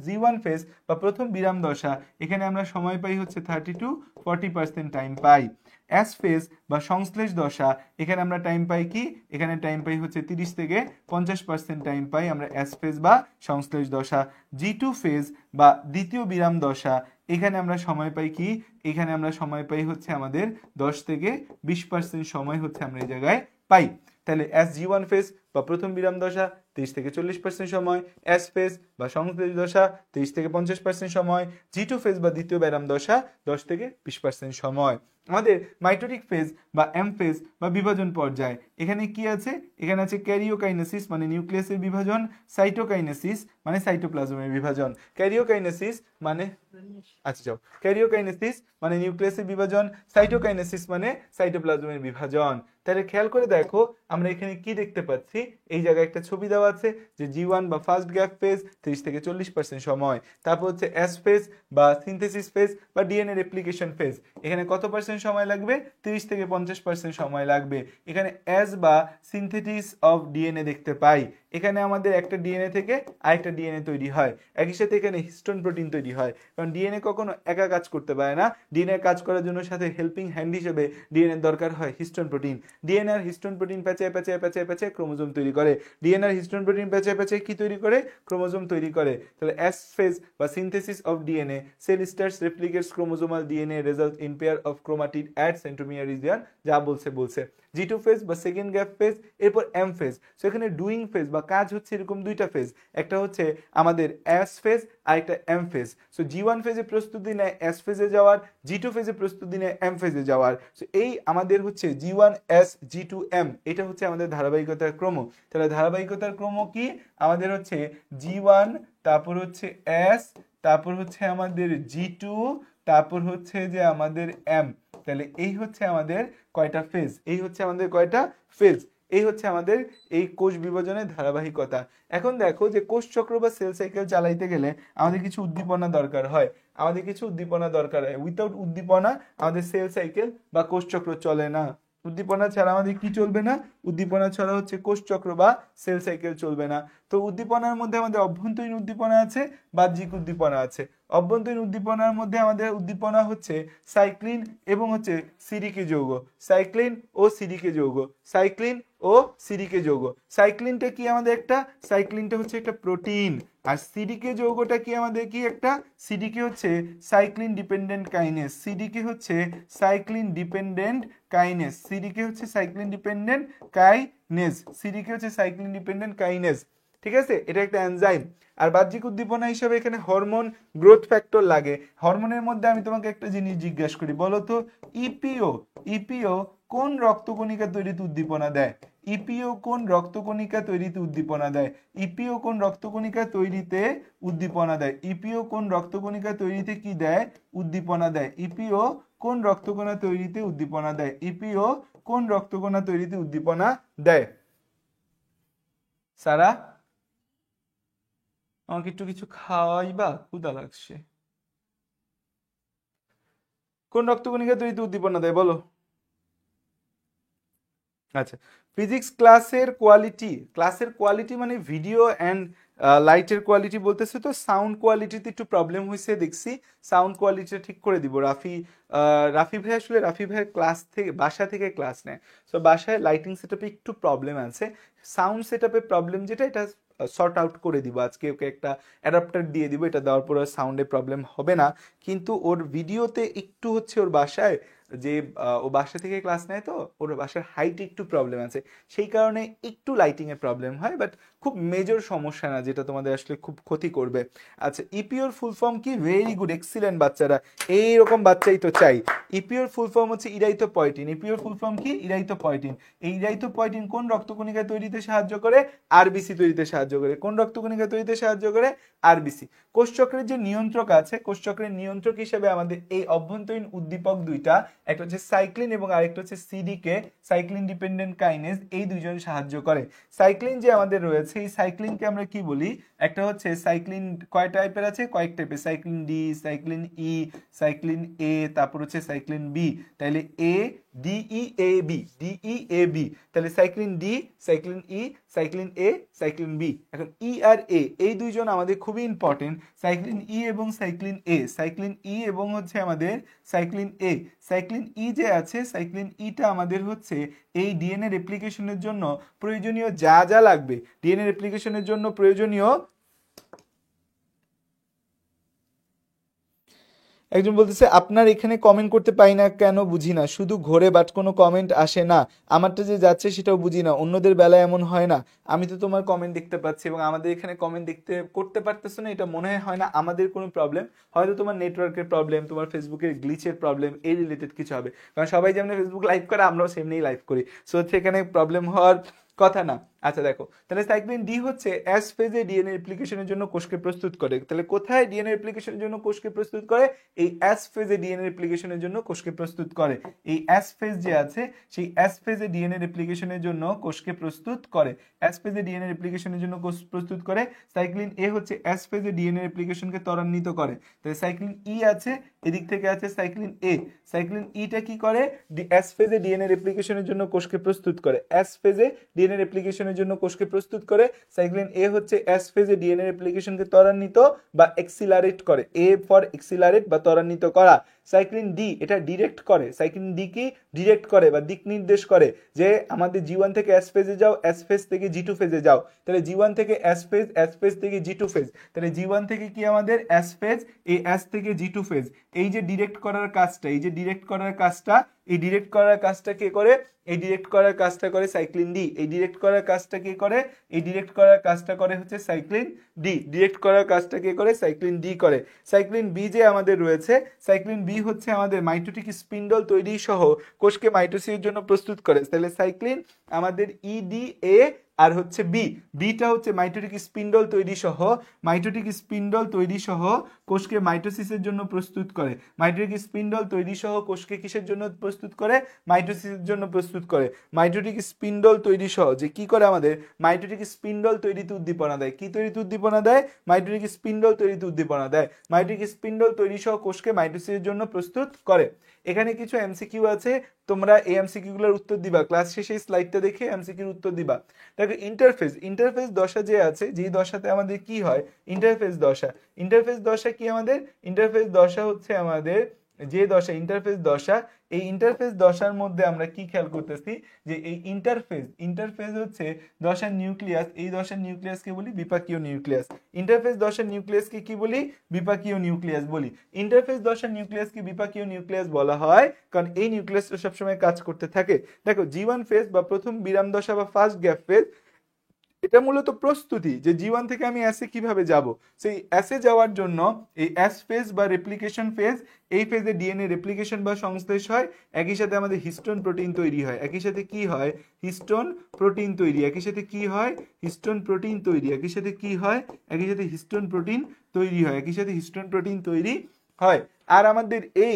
G1 ফেজ বা প্রথম বিরাম দশা, এখানে আমরা সময় পাই হচ্ছে 30 to 40% time pi. S phase বা সংশ্লেষ দশা, এখানে আমরা টাইম পাই কি, এখানে টাইম পাই হচ্ছে 30 থেকে 50% টাইম পাই আমরা এস ফেজ বা সংশ্লেষ দশা। G2 ফেজ বা দ্বিতীয় বিরাম দশা, এখানে আমরা সময় পাই কি, এখানে আমরা সময় পাই হচ্ছে আমাদের 10 থেকে 20% সময় হচ্ছে আমরা এই জায়গায় পাই। তাহলে G1 ফেজ বা প্রথম বিরাম দশা 30 থেকে 40% সময়, এস ফেজ বা সংশ্লেষ দশা 30 থেকে 50% সময়, G2 ফেজ বা দ্বিতীয় বিরাম দশা 10 থেকে 20% সময়। আমাদের মাইটোটিক ফেজ বা এম ফেজ বা বিভাজন পর্যায়, এখানে কি আছে, এখানে আছে ক্যারিওকাইনেসিস মানে নিউক্লিয়াসের বিভাজন, সাইটোকাইনেসিস মানে সাইটোপ্লাজমের বিভাজন। ক্যারিওকাইনেসিস মানে আচ্ছা যাও, ক্যারিওকাইনেসিস মানে নিউক্লিয়াসের বিভাজন, সাইটোকাইনেসিস মানে সাইটোপ্লাজমের বিভাজন। তাহলে খেয়াল করে দেখো আমরা এখানে কি দেখতে পাচ্ছি, এই জায়গায় একটা ছবি দেওয়া আছে যে G1 বা ফার্স্ট গ্যাপ ফেজ 30 থেকে 40% সময়, তারপর হচ্ছে এস ফেজ বা সিনথেসিস ফেজ বা ডিএনএ রেপ্লিকেশন ফেজ, এখানে কত পার্সেন্ট সময় লাগবে, 30 থেকে 50% সময় লাগবে। এখানে এস বা সিনথেটিস অফ ডিএনএ দেখতে পাই, এখানে আমাদের একটা ডিএনএ থেকে আরেকটা ডিএনএ তৈরি হয়, একই সাথে এখানে হিস্টোন প্রোটিন তৈরি হয়, কারণ ডিএনএ কখনো একা কাজ করতে পারে না, ডিএনএ কাজ করার জন্য সাথে হেল্পিং হ্যান্ড হিসেবে ডিএনএ দরকার হয় হিস্টোন প্রোটিন। ডিএনএ আর হিস্টোন প্রোটিন প্যাঁচে ক্রোমোজোম তৈরি করে, ডিএনএ আর হিস্টোন প্রোটিন প্যাঁচে কি তৈরি করে, ক্রোমোজোম তৈরি করে। তাহলে এস ফেজ বা synthesis of DNA, cell starts replicates chromosomal DNA result in pair of chromatid at centromere region, যা বলছে। G2 ফেজ বা সেকেন্ড গ্যাপ ফেজ, এরপর এম ফেজ। সো এখানে ডুইং ফেজ বা কাজ হচ্ছে এরকম দুইটা ফেজ, একটা হচ্ছে আমাদের এস ফেজ আর একটা এম ফেজ। সো G1 ফেজে প্রস্তুতি নেয় এস ফেজে যাওয়ার, G2 ফেজে প্রস্তুতি নেয় এম ফেজে যাওয়ার। সো এই আমাদের হচ্ছে G1 এস G2 এম, এটা হচ্ছে আমাদের ধারাবাহিকতার ক্রম। তাহলে ধারাবাহিকতার ক্রম কি, আমাদের হচ্ছে G1, তারপর হচ্ছে এস, তারপর হচ্ছে আমাদের G2, তারপর হচ্ছে যে আমাদের এম। তাহলে এই হচ্ছে আমাদের কয়টা ফেজ, এই হচ্ছে আমাদের কয়টা ফেজ, এই হচ্ছে আমাদের এই কোষ বিভাজনের ধারাবাহিকতা। এখন দেখো যে কোষ চক্র বা সেল সাইকেল চালাইতে গেলে আমাদের কিছু উদ্দীপনা দরকার হয়, উইথাউট উদ্দীপনা আমাদের সেল সাইকেল বা কোষ চক্র চলে না। উদ্দীপনা ছাড়া আমাদের কি চলবে না, উদ্দীপনা ছাড়া হচ্ছে কোষ চক্র বা সেল সাইকেল চলবে না। তো উদ্দীপনার মধ্যে আমাদের অভ্যন্তরীণ উদ্দীপনা আছে, বাহ্যিক উদ্দীপনা আছে। অভ্যন্তরীণ উদ্দীপনার মধ্যে আমাদের উদ্দীপনা হচ্ছে সাইক্লিন এবং হচ্ছে সিডিকে যৌগ, সাইক্লিন ও সিডিকে যৌগ, সাইক্লিন ও সিডিকে যৌগ। সাইক্লিনটা কি আমাদের একটা, সাইক্লিনটা হচ্ছে একটা প্রোটিন, আর সিডিকে যৌগটা কি আমাদের কি একটা, সিডিকে হচ্ছে সাইক্লিন ডিপেন্ডেন্ট কাইনেস, সিডিকে হচ্ছে সাইক্লিন ডিপেন্ডেন্ট কাইনেস, সিডিকে হচ্ছে সাইক্লিন ডিপেন্ডেন্ট কাইনেস, সিডিকে হচ্ছে সাইক্লিন ডিপেন্ডেন্ট কাইনেস। ঠিক আছে, এটা একটা এনজাইম। আর বাহ্যিক উদ্দীপনা হিসেবে এখানে হরমোন, গ্রোথ ফ্যাক্টর লাগে। হরমোনের মধ্যে আমি তোমাকে একটা জিনিস জিজ্ঞেস করি, বলো তো ইপিও কোন রক্তকণিকা তৈরিতে উদ্দীপনা দেয়, ইপিও কোন রক্তকণিকা তৈরিতে উদ্দীপনা দেয়, ইপিও কোন রক্তকণিকা তৈরিতে উদ্দীপনা দেয়, ইপিও কোন রক্তকণিকা তৈরিতে কি দেয়, উদ্দীপনা দেয়, ইপিও কোন রক্তকণা তৈরিতে উদ্দীপনা দেয়, ইপিও কোন রক্তকণা তৈরিতে উদ্দীপনা দেয়। সারা আমাকে একটু কিছু খাওয়াইবা, ক্ষুধা লাগছে। কোন রক্তকণিকা তৈরিতে উদ্দীপনা দেয় বলো। আচ্ছা, ফিজিক্স ক্লাসের কোয়ালিটি মানে ভিডিও অ্যান্ড লাইটের কোয়ালিটি বলতেছে, তো সাউন্ড কোয়ালিটিতে একটু প্রবলেম হয়েছে দেখছি। সাউন্ড কোয়ালিটিটা ঠিক করে দিব। রাফি ভাই আসলে রাফি ভাইয়ের ক্লাস থেকে বাসা থেকে ক্লাস নেয়, সো বাসায় লাইটিং সেটআপে একটু প্রবলেম আছে। সাউন্ড সেটআপে প্রবলেম যেটা, এটা সর্ট আউট করে দিব আজকে। ওকে একটা অ্যাডাপ্টার দিয়ে দিব, এটা দেওয়ার পর সাউন্ডে প্রবলেম হবে না। কিন্তু ওর ভিডিওতে একটু হচ্ছে ওর বাসায় যে ও বাসা থেকে ক্লাস নেয়, তো ওর বাসার হাইটে একটু প্রবলেম আছে, সেই কারণে একটু লাইটিং এর প্রবলেম হয়, বাট খুব মেজর সমস্যা না যেটা তোমাদের আসলে খুব ক্ষতি করবে। আচ্ছা, ইপিওর ফুল ফর্ম কি? ভেরি গুড, এক্সিলেন্ট বাচ্চারা, এইরকম বাচ্চাই তো চাই। ইপিওর ফুল ফর্ম হচ্ছে ইরাইথোপয়েটিন। ইপিওর ফুল ফর্ম কি? ইরাইথোপয়েটিন। এই ইরাইথোপয়েটিন কোন রক্তকণিকা তৈরিতে সাহায্য করে? আরবিসি তৈরিতে সাহায্য করে। কোন রক্তকণিকা তৈরিতে সাহায্য করে? আরবিসি। কোষচক্রের যে নিয়ন্ত্রক আছে, কোষচক্রের নিয়ন্ত্রক হিসেবে আমাদের এই অভ্যন্তরীণ উদ্দীপক দুইটা, একটা হচ্ছে সাইক্লিন এবং আরেকটা হচ্ছে সিডিকে, সাইক্লিন ডিপেন্ডেন্ট কাইনেজ, এই দুইজন সাহায্য করে। সাইক্লিন যে আমাদের রয়েছে, এই সাইক্লিনকে আমরা কি বলি? একটা হচ্ছে সাইক্লিন কয় টাইপের আছে? কয়েক টাইপের। সাইক্লিন ডি, সাইক্লিন ই, সাইক্লিন এ, তারপর হচ্ছে সাইক্লিন বি। তাহলে এ DE A B, DE A B, তাহলে সাইক্লিন ডি, সাইক্লিন ই, সাইক্লিন এ, সাইক্লিন বি। এখন ই আর এ, এই দুইজন আমাদের খুবই ইম্পর্টেন্ট। সাইক্লিন ই এবং সাইক্লিন এ, সাইক্লিন ই এবং হচ্ছে আমাদের সাইক্লিন এ। সাইক্লিন ই যে আছে, সাইক্লিন ইটা আমাদের হচ্ছে এই ডিএনএ রেপ্লিকেশনের জন্য প্রয়োজনীয় যা যা লাগবে, ডিএনএ রেপ্লিকেশনের জন্য প্রয়োজনীয়। একজন বলতেছে আপনার এখানে কমেন্ট করতে পাই না কেন বুঝি না, শুধু ঘোরে বাট কোনো কমেন্ট আসে না। আমারটা যে যাচ্ছে সেটাও বুঝি না, অন্যদের বেলায় এমন হয় না। আমি তো তোমার কমেন্ট দেখতে পাচ্ছি এবং আমাদের এখানে কমেন্ট দেখতে করতে পারতেছো না, এটা মনে হয় না আমাদের কোনো প্রবলেম। হয়তো তোমার নেটওয়ার্কের প্রবলেম, তোমার ফেসবুকের গ্লিচের প্রবলেম, এই রিলেটেড কিছু হবে। কারণ সবাই যেমন ফেসবুক লাইভ করে, আমরাও সেমনিই লাইভ করি, সো সেখানে প্রবলেম হওয়ার কথা না। আচ্ছা দেখো, তাহলে সাইক্লিন ডি হচ্ছে এস ফেজে ডিএনএ রেপ্লিকেশনের জন্য কোষকে প্রস্তুত করে। তাহলে কোথায় ডিএনএ রেপ্লিকেশনের জন্য কোষকে প্রস্তুত করে? এই এস ফেজে ডিএনএ রেপ্লিকেশনের জন্য কোষকে প্রস্তুত করে। এই এস ফেজ যে আছে, সেই এস ফেজে ডিএনএ রেপ্লিকেশনের জন্য কোষকে প্রস্তুত করে। এস ফেজে ডিএনএ রেপ্লিকেশনের জন্য কোষ প্রস্তুত করে। সাইক্লিন এ হচ্ছে এস ফেজে ডিএনএ রেপ্লিকেশনকে ত্বরান্বিত করে। তাহলে সাইক্লিন ই আছে, এদিক থেকে আছে সাইক্লিন এ। সাইক্লিন ইটা কি করে? এস ফেজে ডিএনএ রেপ্লিকেশনের জন্য কোষকে প্রস্তুত করে। এস ফেজে ডিএনএ রেপ্লিকেশনের জন্য কোষকে প্রস্তুত করে। সাইক্লিন এ হচ্ছে এস ফেজে ডিএনএ রেপ্লিকেশনকে ত্বরান্বিত বা এক্সিলারেট করে। এ ফর এক্সিলারেট বা ত্বরান্বিত করা। সাইক্লিন ডি এটা ডিরেক্ট করে। সাইক্লিন ডি কি ডিরেক্ট করে বা দিক নির্দেশ করে, যে আমাদের জি1 থেকে এস ফেজে যাও, এস ফেজ থেকে জি2 ফেজে যাও। তাহলে জি1 থেকে এস ফেজ, এস ফেজ থেকে জি2 ফেজ। তাহলে জি1 থেকে কি আমাদের এস ফেজ, এই এস থেকে জি2 ফেজ। এই যে ডিরেক্ট করার কাজটা, এই যে ডিরেক্ট করার কাজটা, এই ডিরেক্ট করার কাজটা কে করে? এই ডিরেক্ট করার কাজটা করে সাইক্লিন ডি। এই ডিরেক্ট করার কাজটা কে করে? এই ডিরেক্ট করার কাজটা করে হচ্ছে সাইক্লিন ডি। ডিরেক্ট করার কাজটা কে করে? সাইক্লিন ডি করে। সাইক্লিন বি যে আমাদের রয়েছে, সাইক্লিন বি হচ্ছে আমাদের মাইটোটিক স্পিন্ডল তৈরি সহ কোষকে মাইটোসিসের জন্য প্রস্তুত করে। তাহলে সাইক্লিন আমাদের ইডি এ আর হচ্ছে বি। বিটা হচ্ছে মাইটোটিক স্পিন্ডল তৈরি সহ, মাইটোটিক স্পিন্ডল তৈরি সহ কোষকে মাইটোসিসের জন্য প্রস্তুত করে। মাইটোটিক স্পিন্ডল তৈরি সহ কোষকে কিসের জন্য প্রস্তুত করে? মাইটোসিসের জন্য প্রস্তুত করে। মাইটোটিক স্পিন্ডল তৈরি সহ যে কি করে আমাদের? মাইটোটিক স্পিন্ডল তৈরিতে উদ্দীপনা দেয়। কি তৈরিতে উদ্দীপনা দেয়? মাইটোটিক স্পিন্ডল তৈরিতে উদ্দীপনা দেয়। মাইটোটিক স্পিন্ডল তৈরি সহ কোষকে মাইটোসিসের জন্য প্রস্তুত করে। এখানে কিছু এমসিকিউ আছে, তোমরা এই এমসিকিউ গুলোর উত্তর দিবা, ক্লাস শেষে স্লাইডটা দেখে এমসিকিউর উত্তর দিবা। দেখো ইন্টারফেস, ইন্টারফেস দশা যে আছে, যেই দশাতে আমাদের কি হয়? ইন্টারফেস দশা। ইন্টারফেস দশা কি আমাদের? ইন্টারফেস দশা হচ্ছে আমাদের যে দশা, ইন্টারফেস দশা। এই ইন্টারফেস দশার মধ্যে আমরা কি খেয়াল করতেছি? যে এই ইন্টারফেস, ইন্টারফেস হচ্ছে দশার নিউক্লিয়াস। এই দশার নিউক্লিয়াসকে বলি বিপাকীয় নিউক্লিয়াস। ইন্টারফেস দশার নিউক্লিয়াসকে কি বলি? বিপাকীয় নিউক্লিয়াস বলি। ইন্টারফেস দশার নিউক্লিয়াসকে বিপাকীয় নিউক্লিয়াস বলা হয় কারণ এই নিউক্লিয়াসটা সবসময় কাজ করতে থাকে। দেখো জি1 ফেজ বা প্রথম বিরাম দশা বা ফার্স্ট গ্যাপ ফেজ, এটা মূলত প্রস্তুতি যে জি1 থেকে আমি অ্যাসে কিভাবে যাব। সেই অ্যাসে যাওয়ার জন্য এই অ্যাস ফেজ বা রেপ্লিকেশন ফেজ, এই ফেজে ডিএনএ রেপ্লিকেশন বা সংশ্লেষ হয়, একই সাথে আমাদের হিস্টোন প্রোটিন তৈরি হয়। একই সাথে কি হয়? হিস্টোন প্রোটিন তৈরি। একই সাথে কি হয়? হিস্টোন প্রোটিন তৈরি। একই সাথে কি হয়? একই সাথে হিস্টোন প্রোটিন তৈরি হয়। একই সাথে হিস্টোন প্রোটিন তৈরি হয়। আর আমাদের এই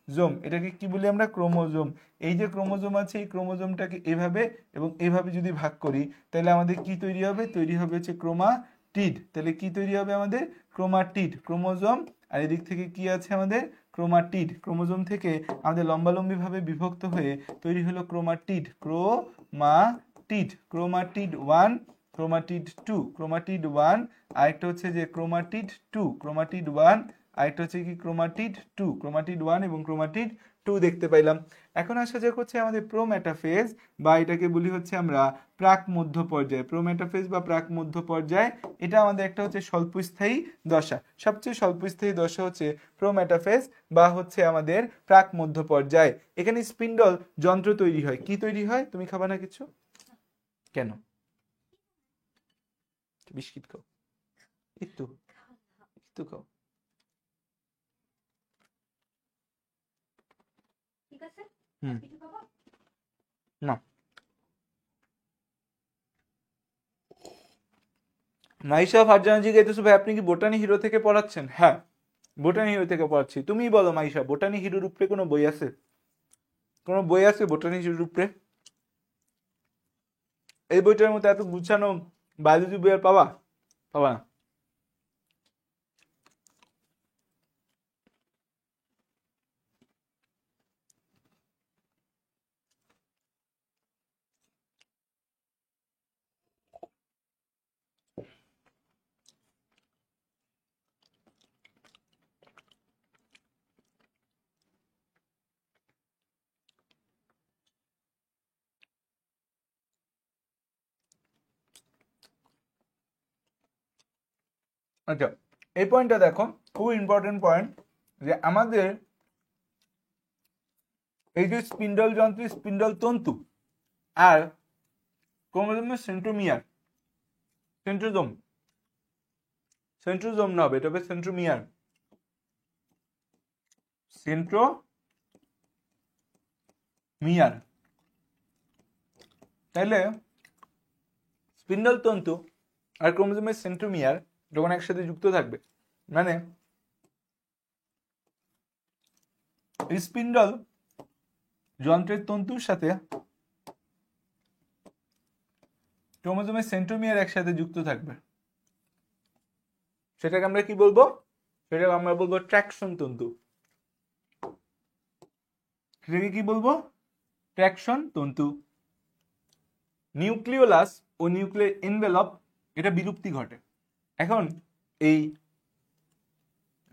ক্রোমোজোম, এটাকে কি বলি আমরা? ক্রোমোজোম। এই যে ক্রোমোজোম আছে, এই ক্রোমোজোমটাকে এভাবে এবং এভাবে যদি ভাগ করি তাহলে আমাদের কি তৈরি হবে? তৈরি হবে হচ্ছে ক্রোমাটিড। তাহলে কি তৈরি হবে আমাদের? ক্রোমাটিড। ক্রোমোজোম আর এদিক থেকে কি আছে আমাদের? ক্রোমাটিড। ক্রোমোজোম থেকে আমাদের লম্বালম্বি ভাবে বিভক্ত হয়ে তৈরি হলো chromatid. Chromatid, chromatid 1, chromatid 2, chromatid 1, আরেকটা হচ্ছে যে ক্রোমাটিড 2, ক্রোমাটিড 1, আরেকটা হচ্ছে কি ক্রোমাটিড 2, ক্রোমাটিড 1 এবং ক্রোমাটিড 2 দেখতে পাইলাম। এখন আসা যাক হচ্ছে আমাদের প্রোমেটাফেজ, বা এটাকে বলি হচ্ছে আমরা প্রাক মধ্য পর্যায়। প্রোমেটাফেজ বা প্রাক মধ্য পর্যায়, এটা আমাদের একটা হচ্ছে স্বল্পস্থায়ী দশা। সবচেয়ে স্বল্পস্থায়ী দশা হচ্ছে প্রোমেটাফেজ বা হচ্ছে আমাদের প্রাক মধ্য পর্যায়। এখানে স্পিন্ডল যন্ত্র তৈরি হয়। কি তৈরি হয়? তুমি খাবা না কিছু? কেন? বিস্কিট খাও, একটু একটু খাও। না, মাইশা ফারজানা জিজ্ঞাসা ভাই আপনি কি বোটানি হিরো থেকে পড়াচ্ছেন? হ্যাঁ, বোটানি হিরো থেকে পড়াচ্ছি। তুমিই বলো মাইশা, বোটানি হিরোর উপরে কোনো বই আছে? কোনো বই আছে বোটানি হিরোর উপরে? এই বইটার মধ্যে এত গুছানো বায়োলজি বই আর পাবা? পাবা না। আচ্ছা, এই পয়েন্টটা দেখো, খুব ইম্পর্টেন্ট পয়েন্ট, যে আমাদের এই যে স্পিন্ডল যন্ত্র, স্পিন্ডল তন্তু আর ক্রোমোজোমের সেন্ট্রোমিয়ার, সেন্ট্রোজোম, সেন্ট্রোজোম না হবে, এটা হবে সেন্ট্রোমিয়ার, সেন্ট্রোমিয়ার। তাইলে স্পিন্ডল তন্তু আর ক্রোমোজোমের সেন্ট্রোমিয়ার যখন একসাথে যুক্ত থাকবে, মানে স্পিন্ডল যন্ত্রের তন্তুর সাথে ক্রোমোজোমের সেন্ট্রোমিয়ার একসাথে যুক্ত থাকবে, সেটাকে আমরা কি বলবো? সেটাকে আমরা বলবো ট্র্যাকশন তন্তু। সেটাকে কি বলবো? ট্র্যাকশন তন্তু। নিউক্লিওলাস ও নিউক্লিয়ার এনভেলপ, এটা বিলুপ্তি ঘটে। এখন এই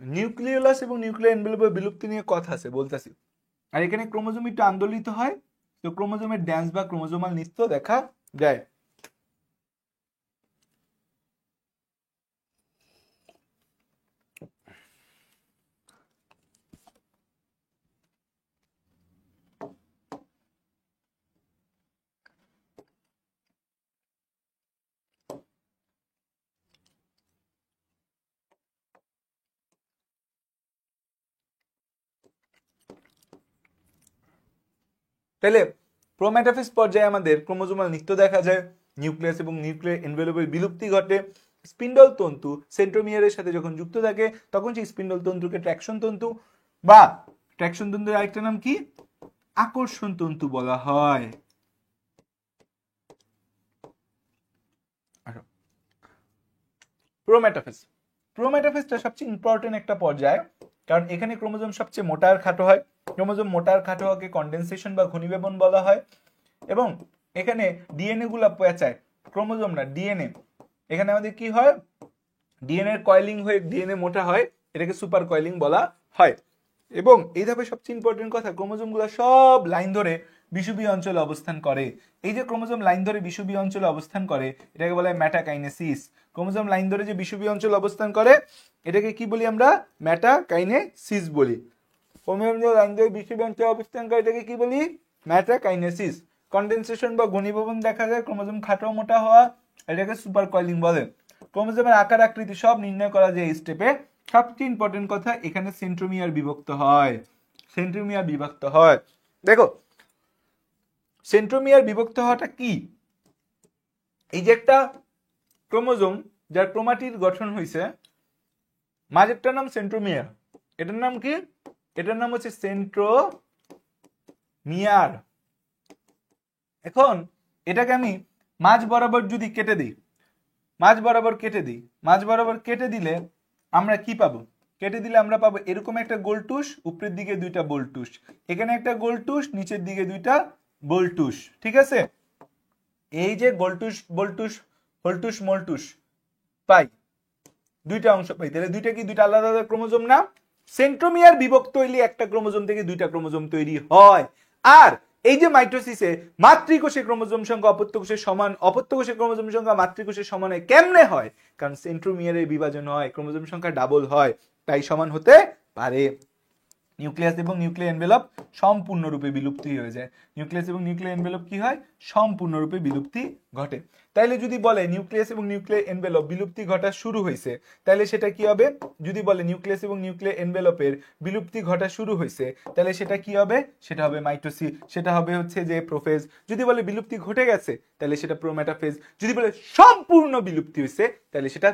নিউক্লিওলাস এবং নিউক্লিয়ার এনভেলপের বিলুপ্তি নিয়ে কথা আছে, বলতেছি। আর এখানে ক্রোমোজোম একটু আন্দোলিত হয়, তো ক্রোমোজোমের ড্যান্স বা ক্রোমোজোমাল নৃত্য দেখা যায়। তাহলে প্রোমেটাফেজ পর্যায়ে আমাদের ক্রোমোজোমাল নৃত্য দেখা যায়, নিউক্লিয়াস এবং নিউক্লিয়ার এনভেলপের বিলুপ্তি ঘটে। স্পিন্ডল তন্তু সেন্ট্রোমিয়ারের সাথে যখন যুক্ত থাকে তখন সেই স্পিন্ডল তন্তুকে ট্র্যাকশন তন্তু বা ট্র্যাকশন তন্তুর আরেকটা নাম কি? আকর্ষণ তন্তু বলা হয়। প্রোমেটাফেজ, প্রোমেটাফেজটা সবচেয়ে ইম্পর্টেন্ট একটা পর্যায়, কারণ এখানে ক্রোমোজোম সবচেয়ে মোটা আর খাটো হয়। ক্রোমোজোম মোটা আর খাটো হওয়াকে কনডেনসেশন বা ঘনীভবন বলা হয়। এবং এখানে ডিএনএ গুলা পেঁচায়, ক্রোমোজোম না, ডিএনএ। এখানে আমাদের কি হয়? ডিএনএ কয়েলিং হয়ে ডিএনএ মোটা হয়, এটাকে সুপার কয়েলিং বলা হয়। এবং এই ধাপে সবচেয়ে ইম্পর্টেন্ট কথা, ক্রোমোজোম গুলো সব লাইন ধরে বিষুবীয় অঞ্চলে অবস্থান করে। এই যে ক্রোমোজোম লাইন ধরে বিষুবীয় অঞ্চলে অবস্থান করে, এটাকে বলা হয় মেটাকাইনেসিস। ক্রোমোজোম লাইন ধরে যে বিষুবীয় অঞ্চলে অবস্থান করে, এটাকে কি বলি আমরা? মেটাকাইনেসিস বলি। ক্রোমোজোম লাইন ধরে বিষুবীয় অঞ্চলে অবস্থান করে, এটাকে কি বলি? মেটাকাইনেসিস। কনডেনসেশন বা ঘনীভবন দেখা যায়, ক্রোমোজোম খাটো মোটা হওয়া, এটাকে সুপার কয়েলিং বলে। ক্রোমোজোমের আকার আকৃতি সব নির্ণয় করা যায় এই স্টেপে। সবচেয়ে ইম্পর্টেন্ট কথা, এখানে সেন্ট্রোমিয়ার বিভক্ত হয়, সেন্ট্রোমিয়ার বিভক্ত হয়। দেখো সেন্ট্রোমিয়ার বিভক্ত হওয়াটা কি? এই যে একটা ক্রোমোজোম যার ক্রোমাটিড গঠন হয়েছে, মাঝেরটার নাম সেন্ট্রোমিয়ার, এটার নাম কি? এটার নাম হচ্ছে সেন্ট্রোমিয়ার। এখন এটাকে আমি মাঝ বরাবর যদি কেটে দিই, মাঝ বরাবর কেটে দিলে আমরা কি পাবো? কেটে দিলে আমরা পাবো এরকম একটা গোলটুস, উপরের দিকে দুইটা বল্টুস, এখানে একটা গোলটুস, নিচের দিকে দুইটা বল্টুস। ঠিক আছে, এই যে গোলটুস বল্টুস হলটুস মলটুস পাই, দুইটা অংশ পাই, তাহলে দুইটা কি দুইটা আলাদা আলাদা ক্রোমোজোম না? সেন্ট্রোমিয়ার বিভক্ত হইলে একটা ক্রোমোজোম থেকে দুইটা ক্রোমোজোম তৈরি হয়। আর এই যে মাইটোসিসে মাতৃকোষে ক্রোমোজোম সংখ্যা অপত্যকোষের সমান, অপত্যকোষে ক্রোমোজোম সংখ্যা মাতৃকোষের সমান হয় কেমনে হয়? কারণ সেন্ট্রোমিয়ারের বিভাজন হয়, ক্রোমোজোম সংখ্যা ডাবল হয়, তাই সমান হতে পারে। নিউক্লিয়াস এবং নিউক্লিয়ার এনভেলপ সম্পূর্ণরূপে বিলুপ্তি হয়ে যায়। নিউক্লিয়াস এবং নিউক্লিয়ার এনভেলপ কি হয়? সম্পূর্ণরূপে বিলুপ্তি ঘটে। তাইলে যদি বলে নিউক্লিয়াস এবং নিউক্লিয়ার এনভেলপ বিলুপ্তি ঘটা শুরু হয়েছে, তাহলে সেটা কি হবে? যদি বলে নিউক্লিয়াস এবং নিউক্লিয়ার এনভেলপের বিলুপ্তি ঘটা শুরু হয়েছে, তাহলে সেটা কি হবে? সেটা হবে মাইটোসিস, সেটা হবে হচ্ছে যে প্রোফেজ। যদি বলে বিলুপ্তি ঘটে গেছে, তাহলে সেটা প্রোমেটাফেজ। যদি বলে সম্পূর্ণ বিলুপ্তি হয়েছে, তাহলে সেটা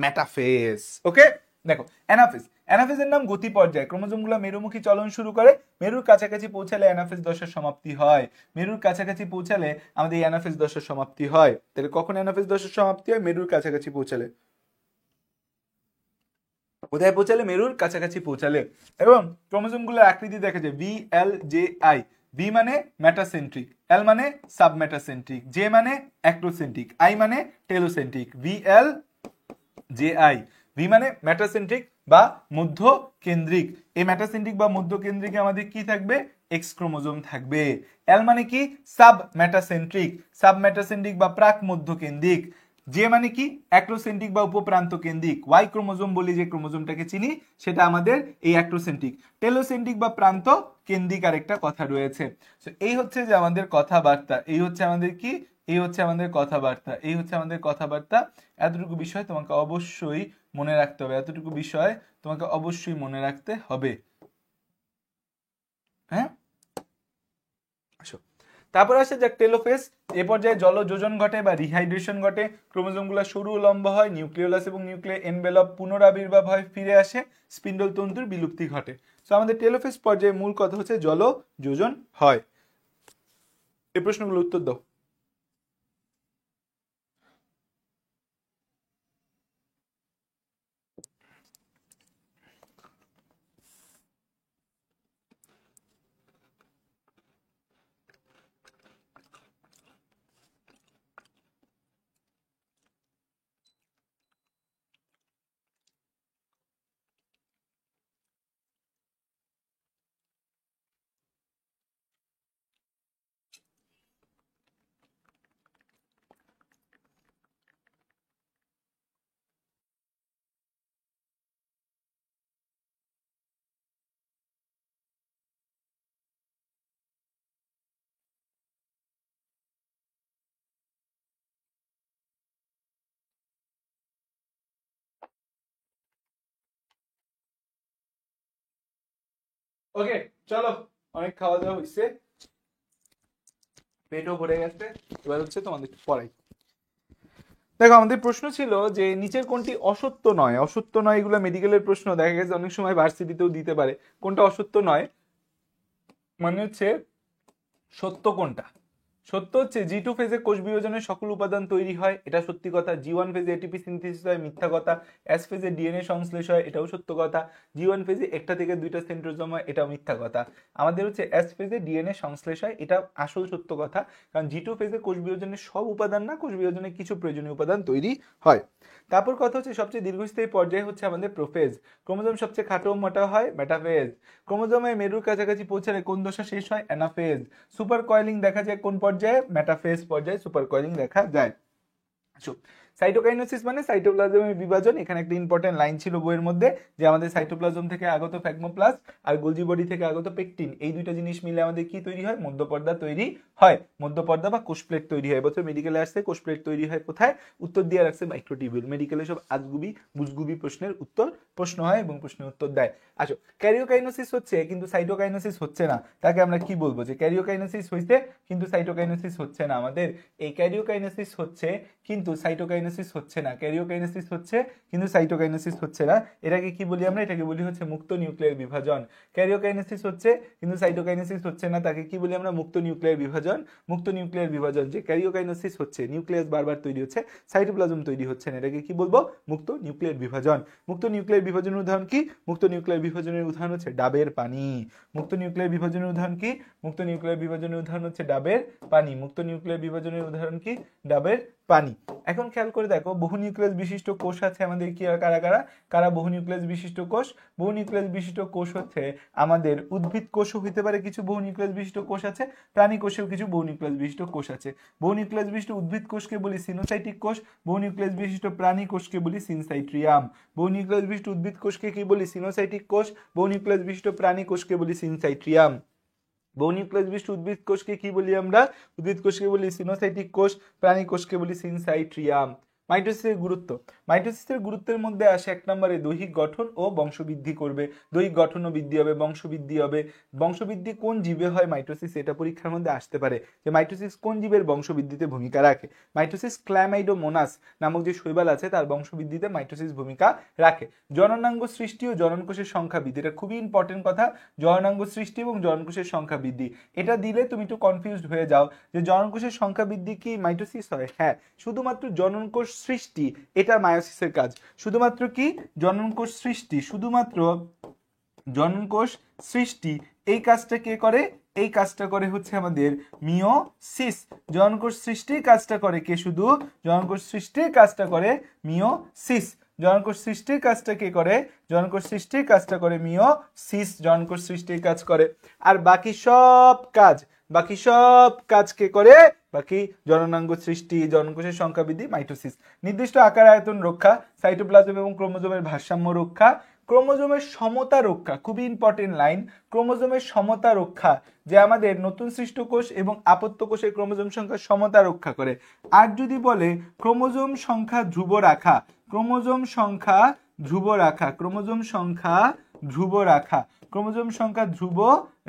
মেটাফেজ। ওকে, দেখো অ্যানাফেজ। অ্যানাফেজের নাম গতি পর্যায়। ক্রোমোজোমগুলো মেরুমুখী চলন শুরু করে, মেরুর কাছাকাছি পৌঁছালে অ্যানাফেজ দশার সমাপ্তি হয়। মেরুর কাছাকাছি পৌঁছালে আমাদের এই অ্যানাফেজ দশার সমাপ্তি হয়। তাহলে কখন অ্যানাফেজ দশার সমাপ্তি হয়? মেরুর কাছাকাছি পৌঁছালে। কোথায় পৌঁছালে? মেরুর কাছাকাছি পৌঁছালে। এবং ক্রোমোজোমগুলোর আকৃতি দেখা যায় VLJI। বি মানে মেটাসেন্ট্রিক, এল মানে সাবমেটাসেন্ট্রিক, জে মানে অ্যাক্টোসেন্ট্রিক, আই মানে টেলোসেন্ট্রিক। VLJI। ভি মানে মেটাসেন্ট্রিক বা মধ্য কেন্দ্রিক। এই মেটাসেন্ট্রিক বা মধ্য কেন্দ্রিকে আমাদের কি থাকবে? এক্স ক্রোমোজোম থাকবে। এল মানে কি? সাব মেটাসেন্ট্রিক, সাব মেটাসেন্ট্রিক বা প্রাক মধ্য কেন্দ্রিক। যে মানে কি? অ্যাক্টোসেন্ট্রিক বা উপপ্রান্ত কেন্দ্রিক। ওয়াই ক্রোমোজোম বলি যে ক্রোমোজোমটাকে চিনি, সেটা আমাদের এই অ্যাক্টোসেন্ট্রিক। টেলোসেন্ট্রিক বা প্রান্ত কেন্দ্রিক আরেকটা কথা রয়েছে। এই হচ্ছে যে আমাদের কথাবার্তা, এই হচ্ছে আমাদের কি, এই হচ্ছে আমাদের কথাবার্তা, এই হচ্ছে আমাদের কথাবার্তা। এতটুকু বিষয় তোমাকে অবশ্যই মনে রাখতে হবে, এতটুকু বিষয় তোমাকে অবশ্যই মনে রাখতে হবে। হ্যাঁ, আসো। তারপর আসে যাক টেলোফেজ। এ পর্যায়ে জলযোজন ঘটে বা রিহাইড্রেশন ঘটে, ক্রোমোজোমগুলো সরু লম্বা হয়, নিউক্লিওলাস এবং নিউক্লিয়ার এনভেলপ পুনরাবির্ভাব হয়, ফিরে আসে, স্পিন্ডল তন্তুর বিলুপ্তি ঘটে। তো আমাদের টেলোফেজ পর্যায়ে মূল কথা হচ্ছে জলযোজন হয়। এই প্রশ্নগুলো উত্তর দাও। ওকে, চলো, অনেক খাওয়া দাওয়া হয়েছে, পেটও ভরে গেছে, এবার হচ্ছে তোমাদের পড়াই। দেখো আমাদের প্রশ্ন ছিল যে নিচের কোনটি অসত্য নয়? অসত্য নয় এগুলো মেডিকেলের প্রশ্ন, দেখা গেছে অনেক সময় ভার্সিটিতেও দিতে পারে। কোনটা অসত্য নয় মানে হচ্ছে সত্য কোনটা? সত্য হচ্ছে জি2 ফেজে কোষ বিভাজনের সকল উপাদান তৈরি হয়, এটা সত্যি কথা। জি1 ফেজে এটিপি সিনথেসিস হয়, মিথ্যা কথা। এস ফেজে ডিএনএ সংশ্লেষ হয়, এটাও সত্য কথা। জি1 ফেজে একটা থেকে দুইটা সেন্ট্রোজোম হয়, এটাও মিথ্যা কথা। আমাদের হচ্ছে এস ফেজে ডিএনএ সংশ্লেষ হয়, এটা আসল সত্য কথা। কারণ জি2 ফেজে কোষ বিভাজনের সব উপাদান না, কোষ বিভাজনের কিছু প্রয়োজনীয় উপাদান তৈরি হয়। তারপর কথা হচ্ছে সবচেয়ে দীর্ঘস্থায়ী পর্যায়ে হচ্ছে আমাদের প্রোফেজ। ক্রোমোজোম সবচেয়ে খাটো মোটা হয় মেটাফেজ। ক্রোমোজোমে মেরুর কাছাকাছি পৌঁছালে কোন দশা শেষ হয়? অ্যানাফেজ। সুপার কয়েলিং দেখা যায় কোন পর্যায়ে? মেটাফেজ পর্যায়ে সুপার কয়েলিং দেখা যায়। সাইটোকাইনেসিস মানে সাইটোপ্লাজমের বিভাজন। এখানে একটা ইম্পর্টেন্ট লাইন ছিল বইয়ের মধ্যে যে আমাদের সাইটোপ্লাজম থেকে আগত ফ্যাগমোপ্লাস্ট আর গোলজি বডি থেকে আগত পেকটিন, এই দুইটা জিনিস মিলে আমাদের কি তৈরি হয়? মধ্যপর্দা তৈরি হয়, মধ্যপর্দা বা কোষপ্লেট তৈরি হয়। এবছর মেডিকেলে আসছে কোষপ্লেট তৈরি হয় কোথায়? উত্তর দিয়ে রাখছে মাইক্রোটিবিউল। মেডিকেলে সব আজগুবি বুজগুবি প্রশ্নের উত্তর প্রশ্ন হয় এবং প্রশ্নের উত্তর দেয়। আসো, ক্যারিওকাইনোসিস হচ্ছে কিন্তু সাইটোকাইনোসিস হচ্ছে না, তাকে আমরা কি বলবো? যে ক্যারিওকাইনোসিস হইছে কিন্তু সাইটোকাইনোসিস হচ্ছে না। আমাদের এই ক্যারিওকাইনোসিস হচ্ছে কিন্তু সাইটোকাইনোসিস ক্যারিওকাইনেসিস হচ্ছে না, ক্যারিওকাইনেসিস হচ্ছে কিন্তু সাইটোকাইনেসিস হচ্ছে না। এটাকে কি বলি আমরা? এটাকে বলি হচ্ছে মুক্ত নিউক্লিয়ার বিভাজন। ক্যারিওকাইনেসিস হচ্ছে কিন্তু সাইটোকাইনেসিস হচ্ছে না, তাকে কি বলি আমরা? মুক্ত নিউক্লিয়ার বিভাজন। মুক্ত নিউক্লিয়ার বিভাজন, যে ক্যারিওকাইনেসিস হচ্ছে, নিউক্লিয়াস বারবার তৈরি হচ্ছে, সাইটোপ্লাজম তৈরি হচ্ছে না, এটাকে কি বলবো? মুক্ত নিউক্লিয়ার বিভাজন। মুক্ত নিউক্লিয়ার বিভাজনের উদাহরণ কি? মুক্ত নিউক্লিয়ার বিভাজনের উদাহরণ হচ্ছে ডাবের পানি। মুক্ত নিউক্লিয়ার বিভাজনের উদাহরণ কি? মুক্ত নিউক্লিয়ার বিভাজনের উদাহরণ হচ্ছে ডাবের পানি। মুক্ত নিউক্লিয়ার বিভাজনের উদাহরণ কি? ডাবের পানি। এখন খেয়াল করে দেখো, বহু নিউক্লিয়াস বিশিষ্ট কোষ আছে আমাদের কি, কারা কারা? কারা বহু নিউক্লিয়াস বিশিষ্ট কোষ? বহু নিউক্লিয়াস বিশিষ্ট কোষ হচ্ছে আমাদের উদ্ভিদ কোষও হইতে পারে, কিছু বহু নিউক্লিয়াস বিশিষ্ট কোষ আছে, প্রাণী কোষেও কিছু বহু নিউক্লিয়াস বিশিষ্ট কোষ আছে। বহু নিউক্লিয়াস বিশিষ্ট উদ্ভিদ কোষকে বলি সিনোসাইটিক কোষ, বহু নিউক্লিয়াস বিশিষ্ট প্রাণী কোষকে বলি সিনসাইট্রিয়াম। বহু নিউক্লিয়াস বিশিষ্ট উদ্ভিদ কোষকে কি বলি? সিনোসাইটিক কোষ। বহু নিউক্লিয়াস বিশিষ্ট প্রাণী কোষকে বলি সিনসাইট্রিয়াম। বহু নিউক্লিয়াস বিশিষ্ট উদ্ভিদ কোষকে কি বলি আমরা? উদ্ভিদ কোষকে বলি সিনোসাইটিক কোষ, প্রাণী কোষকে বলি সিনসাইট্রিয়াম। মাইটোসিসের গুরুত্ব। মাইটোসিসের গুরুত্বের মধ্যে আসে 1 নম্বরে দৈহিক গঠন ও বংশবৃদ্ধি করবে। দৈহিক গঠন ও বৃদ্ধি হবে, বংশবৃদ্ধি হবে। বংশবৃদ্ধি কোন জীবে হয় মাইটোসিস? এটা পরীক্ষার মধ্যে আসতে পারে যে মাইটোসিস কোন জীবের বংশবৃদ্ধিতে ভূমিকা রাখে। মাইটোসিস ক্ল্যামাইডোমোনাস নামক যে শৈবাল আছে তার বংশবৃদ্ধিতে মাইটোসিস ভূমিকা রাখে। জননাঙ্গ সৃষ্টি ও জননকোষের সংখ্যা বৃদ্ধি, এটা খুবই ইম্পর্টেন্ট কথা। জননাঙ্গ সৃষ্টি এবং জননকোষের সংখ্যা বৃদ্ধি, এটা দিলে তুমি একটু কনফিউজড হয়ে যাও যে জননকোষের সংখ্যা বৃদ্ধি কি মাইটোসিস হয়? হ্যাঁ, শুধুমাত্র জননকোষ সৃষ্টি এটা মায়োসিসের কাজ। শুধুমাত্র কি? জননকোষ সৃষ্টি, শুধুমাত্র জননকোষ সৃষ্টি, এই কাজটা কে করে? এই কাজটা করে হচ্ছে আমাদের মিওসিস। জননকোষ সৃষ্টির কাজটা করে কে? শুধু জননকোষ সৃষ্টির কাজটা করে মিওসিস। জননকোষ সৃষ্টির কাজটা কে করে? জননকোষ সৃষ্টির কাজটা করে মিওসিস, জননকোষ সৃষ্টির কাজ করে। আর বাকি সব কাজ কে করে? বাকি জননাঙ্গ সৃষ্টি, জননকোষের সংখ্যা বৃদ্ধি, মাইটোসিস। নির্দিষ্ট আকার আয়তন রক্ষা, সাইটোপ্লাজম এবং ক্রোমোজোমের ভারসাম্য রক্ষা, ক্রোমোজোমের সমতা রক্ষা, খুবই ইম্পর্টেন্ট লাইন। ক্রোমোজোমের সমতা রক্ষা, যে আমাদের নতুন সৃষ্ট কোষ এবং আপত্য কোষের ক্রোমোজোম সংখ্যার সমতা রক্ষা করে। আর যদি বলে ক্রোমোজোম সংখ্যা ধ্রুব রাখা, ক্রোমোজোম সংখ্যা ধ্রুব রাখা, ক্রোমোজোম সংখ্যা ধ্রুব রাখা, ক্রোমোজোম সংখ্যা ধ্রুব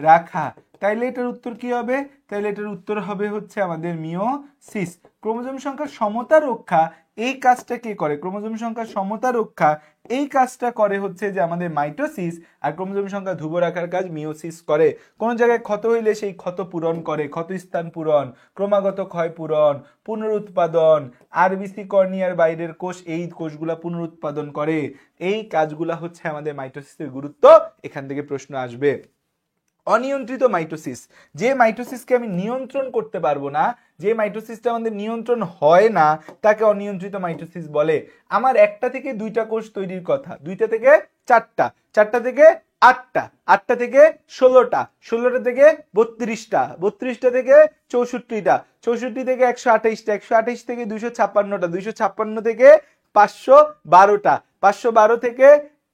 রাখা, তাইলে এটার উত্তর কি হবে? তাইলে এটার উত্তর হবে হচ্ছে আমাদের মিওসিস। ক্রোমোজোম সংখ্যার সমতা রক্ষা, এই কাজটা কে করে? ক্রোমোজোম সংখ্যার সমতা রক্ষা এই কাজটা করে হচ্ছে যে আমাদের মাইটোসিস, আর ক্রোমোজোম সংখ্যা ধ্রুব রাখার কাজ মিওসিস করে। কোন জায়গায় ক্ষত হইলে সেই ক্ষত পূরণ করে, ক্ষত স্থান পূরণ, ক্রমাগত ক্ষয় পূরণ, পুনরুৎপাদন, আরবিসি কর্নিয়ার বাইরের কোষ, এই কোষগুলা পুনরুৎপাদন করে। এই কাজগুলা হচ্ছে আমাদের মাইটোসিসের গুরুত্ব, এখান থেকে প্রশ্ন আসবে। অনিয়ন্ত্রিত মাইটোসিস, যে মাইটোসিসকে আমি নিয়ন্ত্রণ করতে পারবো না, যে মাইটোসিসটা আমাদের নিয়ন্ত্রণ হয় না, তাকে অনিয়ন্ত্রিত মাইটোসিস বলে। আমার 1টা থেকে 2টা কোষ তৈরির কথা, 2টা থেকে 4টা, 4টা থেকে 8টা, 8টা থেকে 16টা, 16টা থেকে 32টা, 32টা থেকে 64টা, 64 থেকে 128টা, 128 থেকে 256টা, 256 থেকে 512টা, 512 থেকে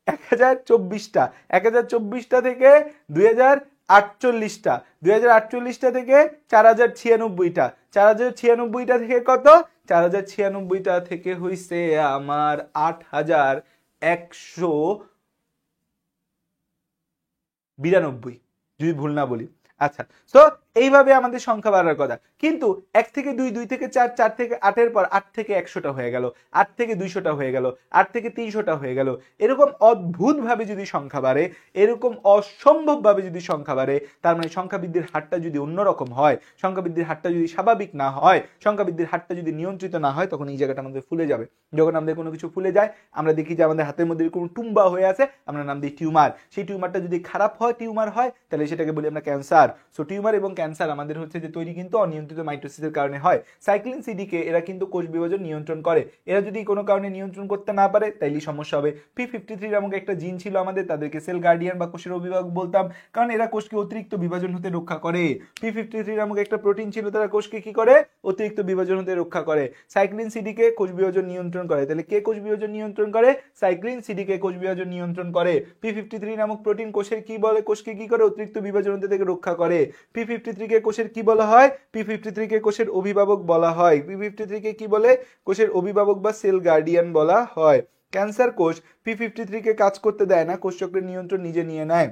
1024টা, 1024টা থেকে 2048টা, 2048টা থেকে 4096টা, 4096টা থেকে কত? 4096টা থেকে হইছে আমার 8192, যদি ভুল না বলি। আচ্ছা, তো এইভাবে আমাদের সংখ্যা বাড়ার কথা। কিন্তু 1 থেকে 2, 2 থেকে 4, 4 থেকে 8 এর পর 8 থেকে 100টা হয়ে গেল, 8 থেকে 200টা হয়ে গেল, 8 থেকে 300টা হয়ে গেল। এরকম অদ্ভুতভাবে যদি সংখ্যা বাড়ে, এরকম অসম্ভবভাবে যদি সংখ্যা বাড়ে, তার মানে সংখ্যা বৃদ্ধির হারটা যদি অন্যরকম হয়, সংখ্যা বৃদ্ধির হারটা যদি স্বাভাবিক না হয়, সংখ্যা বৃদ্ধির হারটা যদি নিয়ন্ত্রিত না হয়, তখন এই জায়গাটা আমাদের ফুলে যাবে। যখন আমাদের কোনো কিছু ফুলে যায়, আমরা দেখি যে আমাদের হাতের মধ্যে কোনো টুম্বা হয়ে আছে, আমরা নাম দিই টিউমার। সেই টিউমারটা যদি খারাপ হয়, টিউমার হয়, তাহলে সেটাকে বলি আমরা ক্যান্সার। সো টিউমার এবং ক্যান্সার আমাদের হচ্ছে যে তৈরি কিন্তু অনিয়ন্ত্রিত মাইটোসিসের কারণে হয়। সাইক্লিন সিডিকে এরা কিন্তু কোষ বিভাজন নিয়ন্ত্রণ করে। এরা যদি কোনো কারণে নিয়ন্ত্রণ করতে না পারে, তাইলে সমস্যা হবে। P53 নামক একটা জিন ছিল আমাদের, তাদেরকে সেল গার্ডিয়ান বা কোষের অভিভাবক বলতাম, কারণ এরা কোষকে অতিরিক্ত বিভাজন হতে রক্ষা করে। P53 নামক একটা প্রোটিন ছিল, তারা কোষকে কি করে? অতিরিক্ত বিভাজন হতে রক্ষা করে। সাইক্লিন সিডিকে কোষ বিভাজন নিয়ন্ত্রণ করে। তাহলে কে কোষ বিভাজন নিয়ন্ত্রণ করে? সাইক্লিন সিডিকে কোষ বিভাজন নিয়ন্ত্রণ করে। P53 নামক প্রোটিন কোষের কি বলে? কোষকে কি করে? অতিরিক্ত বিভাজন হতে থেকে রক্ষা করে। P53 কে কোষের কি বলা হয়? P53 কে কোষের অভিভাবক বলা হয়। P53 কে কি বলে? কোষের অভিভাবক বা সেল গার্ডিয়ান বলা হয়। ক্যান্সার কোষ P53 কে কাজ করতে দেয় না, কোষ চক্রের নিয়ন্ত্রণ নিজে নিয়ে নেয়।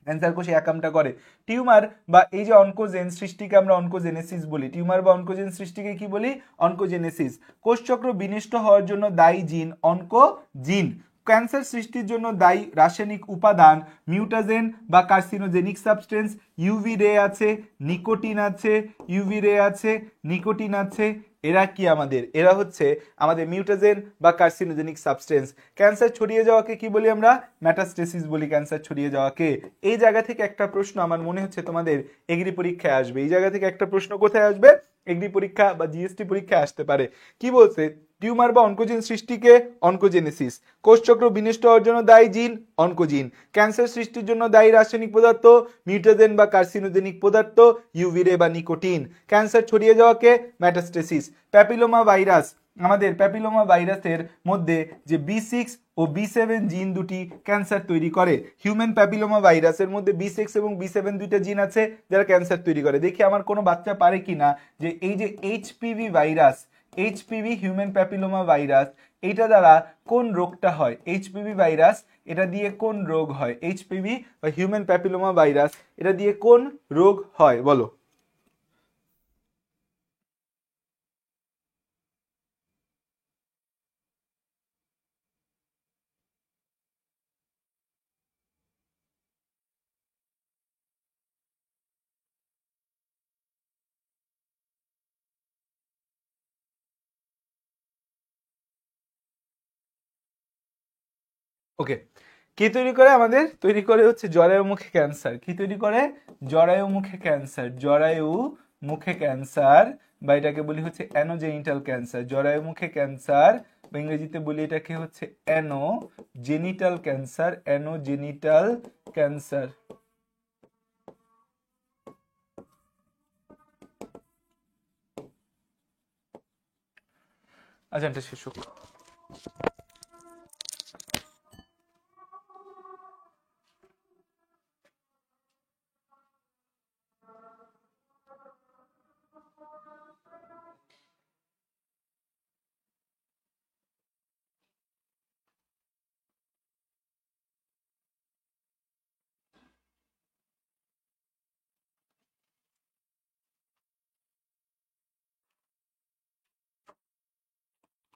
ক্যান্সার কোষে এক কামটা করে। টিউমার বা এই যে অনকোজেন সৃষ্টিকে আমরা অনকোজেনেসিস বলি। টিউমার বা অনকোজেন সৃষ্টিকে কি বলি? অনকোজেনেসিস। কোষচক্র বিনষ্ট হওয়ার জন্য দায়ী জিন অনকোজিন। ক্যান্সার সৃষ্টির জন্য দায়ী রাসায়নিক উপাদান মিউটাজেন বা কার্সিনোজেনিক সাবস্টেন্স। ইউভি রে আছে, নিকোটিন আছে, ইউভি রে আছে, নিকোটিন আছে। এরা কি আমাদের? এরা হচ্ছে আমাদের মিউটাজেন বা কার্সিনোজেনিক সাবস্টেন্স। ক্যান্সার ছড়িয়ে যাওয়াকে কি বলি আমরা? মেটাস্টেসিস বলি ক্যান্সার ছড়িয়ে যাওয়াকে। এই জায়গা থেকে একটা প্রশ্ন আমার মনে হচ্ছে তোমাদের এগ্রি পরীক্ষায় আসবে। এই জায়গা থেকে একটা প্রশ্ন কোথায় আসবে? এগ্রি পরীক্ষা বা জিএসটি পরীক্ষায় আসতে পারে। কি বলছে? টিউমার বা অনকোজিন সৃষ্টিকে অনকোজেনেসিস। কোষচক্র বিনষ্ট হওয়ার জন্য দায়ী জিন অনকোজিন। ক্যান্সার সৃষ্টির জন্য দায়ী রাসায়নিক পদার্থ মিউটাজেন বা কার্সিনোজেনিক পদার্থ ইউভিরে বা নিকোটিন। ক্যান্সার ছড়িয়ে যাওয়াকে মেটাস্টেসিস। প্যাপিলোমা ভাইরাস, আমাদের প্যাপিলোমা ভাইরাসের মধ্যে যে B6 ও B7 জিন দুটি ক্যান্সার তৈরি করে। হিউম্যান প্যাপিলোমা ভাইরাসের মধ্যে B6 এবং B7 দুইটা জিন আছে যারা ক্যান্সার তৈরি করে। দেখি আমার কোনো বাচ্চা পারে কিনা যে এই যে HPV virus, HPV human papilloma virus, এইটা দ্বারা কোন রোগটা হয়? এইচপিভি ভাইরাস এটা দিয়ে কোন রোগ হয়? এইচপিভি বা হিউম্যান প্যাপিলোমা ভাইরাস এটা দিয়ে কোন রোগ হয় বলো? ওকে, কি তৈরি করে আমাদের? তৈরি করে হচ্ছে জরায়ু মুখে ক্যান্সার। কি তৈরি করে? জরায়ু মুখে ক্যান্সার। জরায়ু মুখে ক্যান্সার বা এটাকে বলি হচ্ছে অ্যানোজেনিটাল ক্যান্সার। জরায়ু মুখে ক্যান্সার বা ইংরেজিতে বলি এটাকে হচ্ছে অ্যানোজেনিটাল ক্যান্সার। অ্যানোজেনিটাল ক্যান্সার। আজানটা শেষ হোক।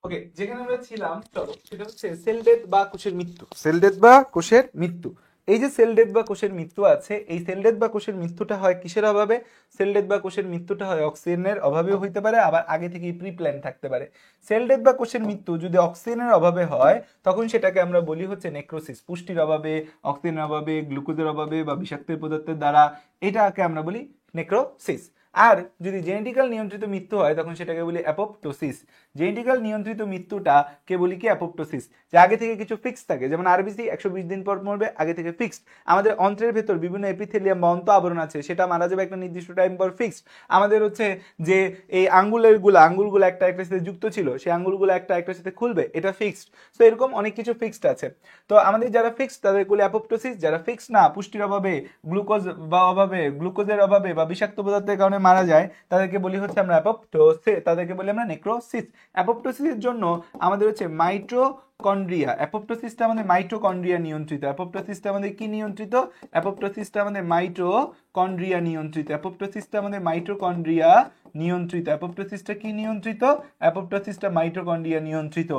ওকে, যেখানে আমরা ছিলাম চলো সেটা হচ্ছে সেল ডেথ বা কোষের মৃত্যু। সেল ডেথ বা কোষের মৃত্যু। এই যে সেল ডেথ বা কোষের মৃত্যু আছে, এই সেল ডেথ বা কোষের মৃত্যুটা হয় কিসের অভাবে? সেল ডেথ বা কোষের মৃত্যুটা হয় অক্সিজেনের অভাবেও হইতে পারে, আবার আগে থেকেই প্রি প্ল্যান থাকতে পারে। সেল ডেথ বা কোষের মৃত্যু যদি অক্সিজেনের অভাবে হয় তখন সেটাকে আমরা বলি হচ্ছে নেক্রোসিস। পুষ্টির অভাবে, অক্সিজেনের অভাবে, গ্লুকোজের অভাবে বা বিষাক্ত পদার্থের দ্বারা এটাকে আমরা বলি নেক্রোসিস। আর যদি জেনেটিক্যাল নিয়ন্ত্রিত মৃত্যু হয় তখন সেটাকে বলি অ্যাপোপ্টোসিস। জেনেটিক্যাল নিয়ন্ত্রিত মৃত্যুটা কে বলি কি? অ্যাপোপ্টোসিস। যে আগে থেকে কিছু ফিক্স থাকে, যেমন আরবিসি 120 দিন পর মরবে, আগে থেকে ফিক্সড। আমাদের অন্ত্রের ভেতর বিভিন্ন এপিথেলিয়াম বা অন্ত আবরণ আছে, সেটা মারা যাবে একটা নির্দিষ্ট টাইম পর, ফিক্সড। আমাদের হচ্ছে যে এই আঙ্গুলগুলো একটা একটার সাথে যুক্ত ছিল, সেই আঙ্গুলগুলো একটা একটার সাথে খুলবে, এটা ফিক্সড। তো এরকম অনেক কিছু ফিক্সড আছে। তো আমাদের যারা ফিক্সড তাদের বলি অ্যাপোপ্টোসিস, যারা ফিক্সড না, পুষ্টির অভাবে, গ্লুকোজের অভাবে বা বিষাক্ত পদার্থের কারণে মারা যায়, তাদেরকে বলি হচ্ছে আমরা অ্যাপোপ্টোসিস, তাদেরকে বলি আমরা নেক্রোসিস। অ্যাপোপ্টোসিসের জন্য আমাদের হচ্ছে মাইটোকন্ড্রিয়া, অ্যাপোপ্টোসিসটা আমাদের মাইটোকন্ড্রিয়া নিয়ন্ত্রিত। অ্যাপোপ্টোসিসটা আমাদের কি নিয়ন্ত্রিত? অ্যাপোপ্টোসিসটা আমাদের মাইটোকন্ড্রিয়া নিয়ন্ত্রিত। অ্যাপোপ্টোসিসটা আমাদের মাইটোকন্ড্রিয়া নিয়ন্ত্রিত। অ্যাপোপ্টোসিসটা কি নিয়ন্ত্রিত? অ্যাপোপ্টোসিসটা মাইটোকন্ড্রিয়া নিয়ন্ত্রিত।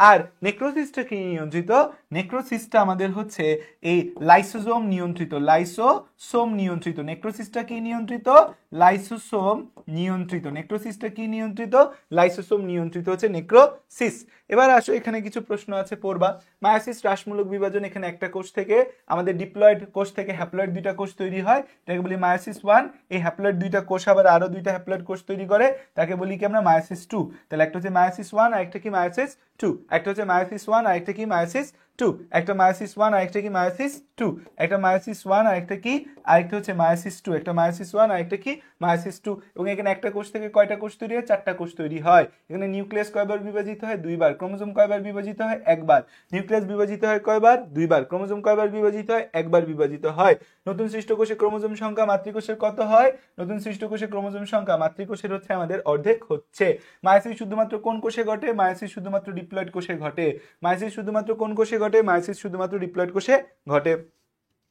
আর নেক্রোসিসটা কি নিয়ন্ত্রিত? নেক্রোসিসটা আমাদের হচ্ছে এই লাইসোজোম নিয়ন্ত্রিত। লাইসোসোম নিয়ন্ত্রিত। নেক্রোসিসটা কি নিয়ন্ত্রিত? লাইসোসোম নিয়ন্ত্রিত। নেক্রোসিসটা কি নিয়ন্ত্রিত? লাইসোসোম নিয়ন্ত্রিত হচ্ছে নেক্রোসিস। এবার আসো, এখানে কিছু প্রশ্ন আছে পড়বা। মায়োসিস হ্রাসমূলক বিভাজন। এখানে একটা কোষ থেকে আমাদের ডিপ্লয়েড কোষ থেকে হ্যাপ্লয়েড দুইটা কোষ তৈরি হয়, এটাকে বলি মায়োসিস 1। এই হ্যাপ্লয়েড দুইটা কোষ আবার আরো দুইটা হ্যাপ্লয়েড কোষ তৈরি করে, তাকে বলি কি আমরা? মায়োসিস 2। তাহলে একটা হচ্ছে মায়োসিস 1 আর একটা কি? মায়োসিস 2। একটা হচ্ছে মায়োসিস 1 আর একটা কি? মায়োসিস 2। একটা মায়োসিস 1 আর একটা কি? মায়োসিস 2। একটা মায়োসিস 1 আর একটা কি? আরেকটা হচ্ছে মায়োসিস 2। একটা মায়োসিস 1 আর একটা কি? মায়োসিস 2। এবং এখানে একটা কোষ থেকে কয়টা কোষ তৈরি হয়? 4টা কোষ তৈরি হয়। এখানে নিউক্লিয়াস কয়বার বিভাজিত হয়? 2বার। ক্রোমোজোম কয়বার বিভাজিত হয়? 1বার। নিউক্লিয়াস বিভাজিত হয় কয়বার? 2বার। ক্রোমোজোম কয়বার বিভাজিত হয়? 1বার বিভাজিত হয়। নতুন সৃষ্ট কোষে ক্রোমোজোম সংখ্যা মাতৃকোষের কত হয়? নতুন সৃষ্ট কোষে ক্রোমোজোম সংখ্যা মাতৃকোষের হচ্ছে আমাদের অর্ধেক হচ্ছে। মায়োসিস শুধুমাত্র কোন কোষে ঘটে? মায়োসিস শুধুমাত্র ডিপ্লয়েড কোষে ঘটে। মায়োসিস শুধুমাত্র কোন কোষে ঘটে? মায়োসিস শুধুমাত্র ডিপ্লয়েড কোষে ঘটে।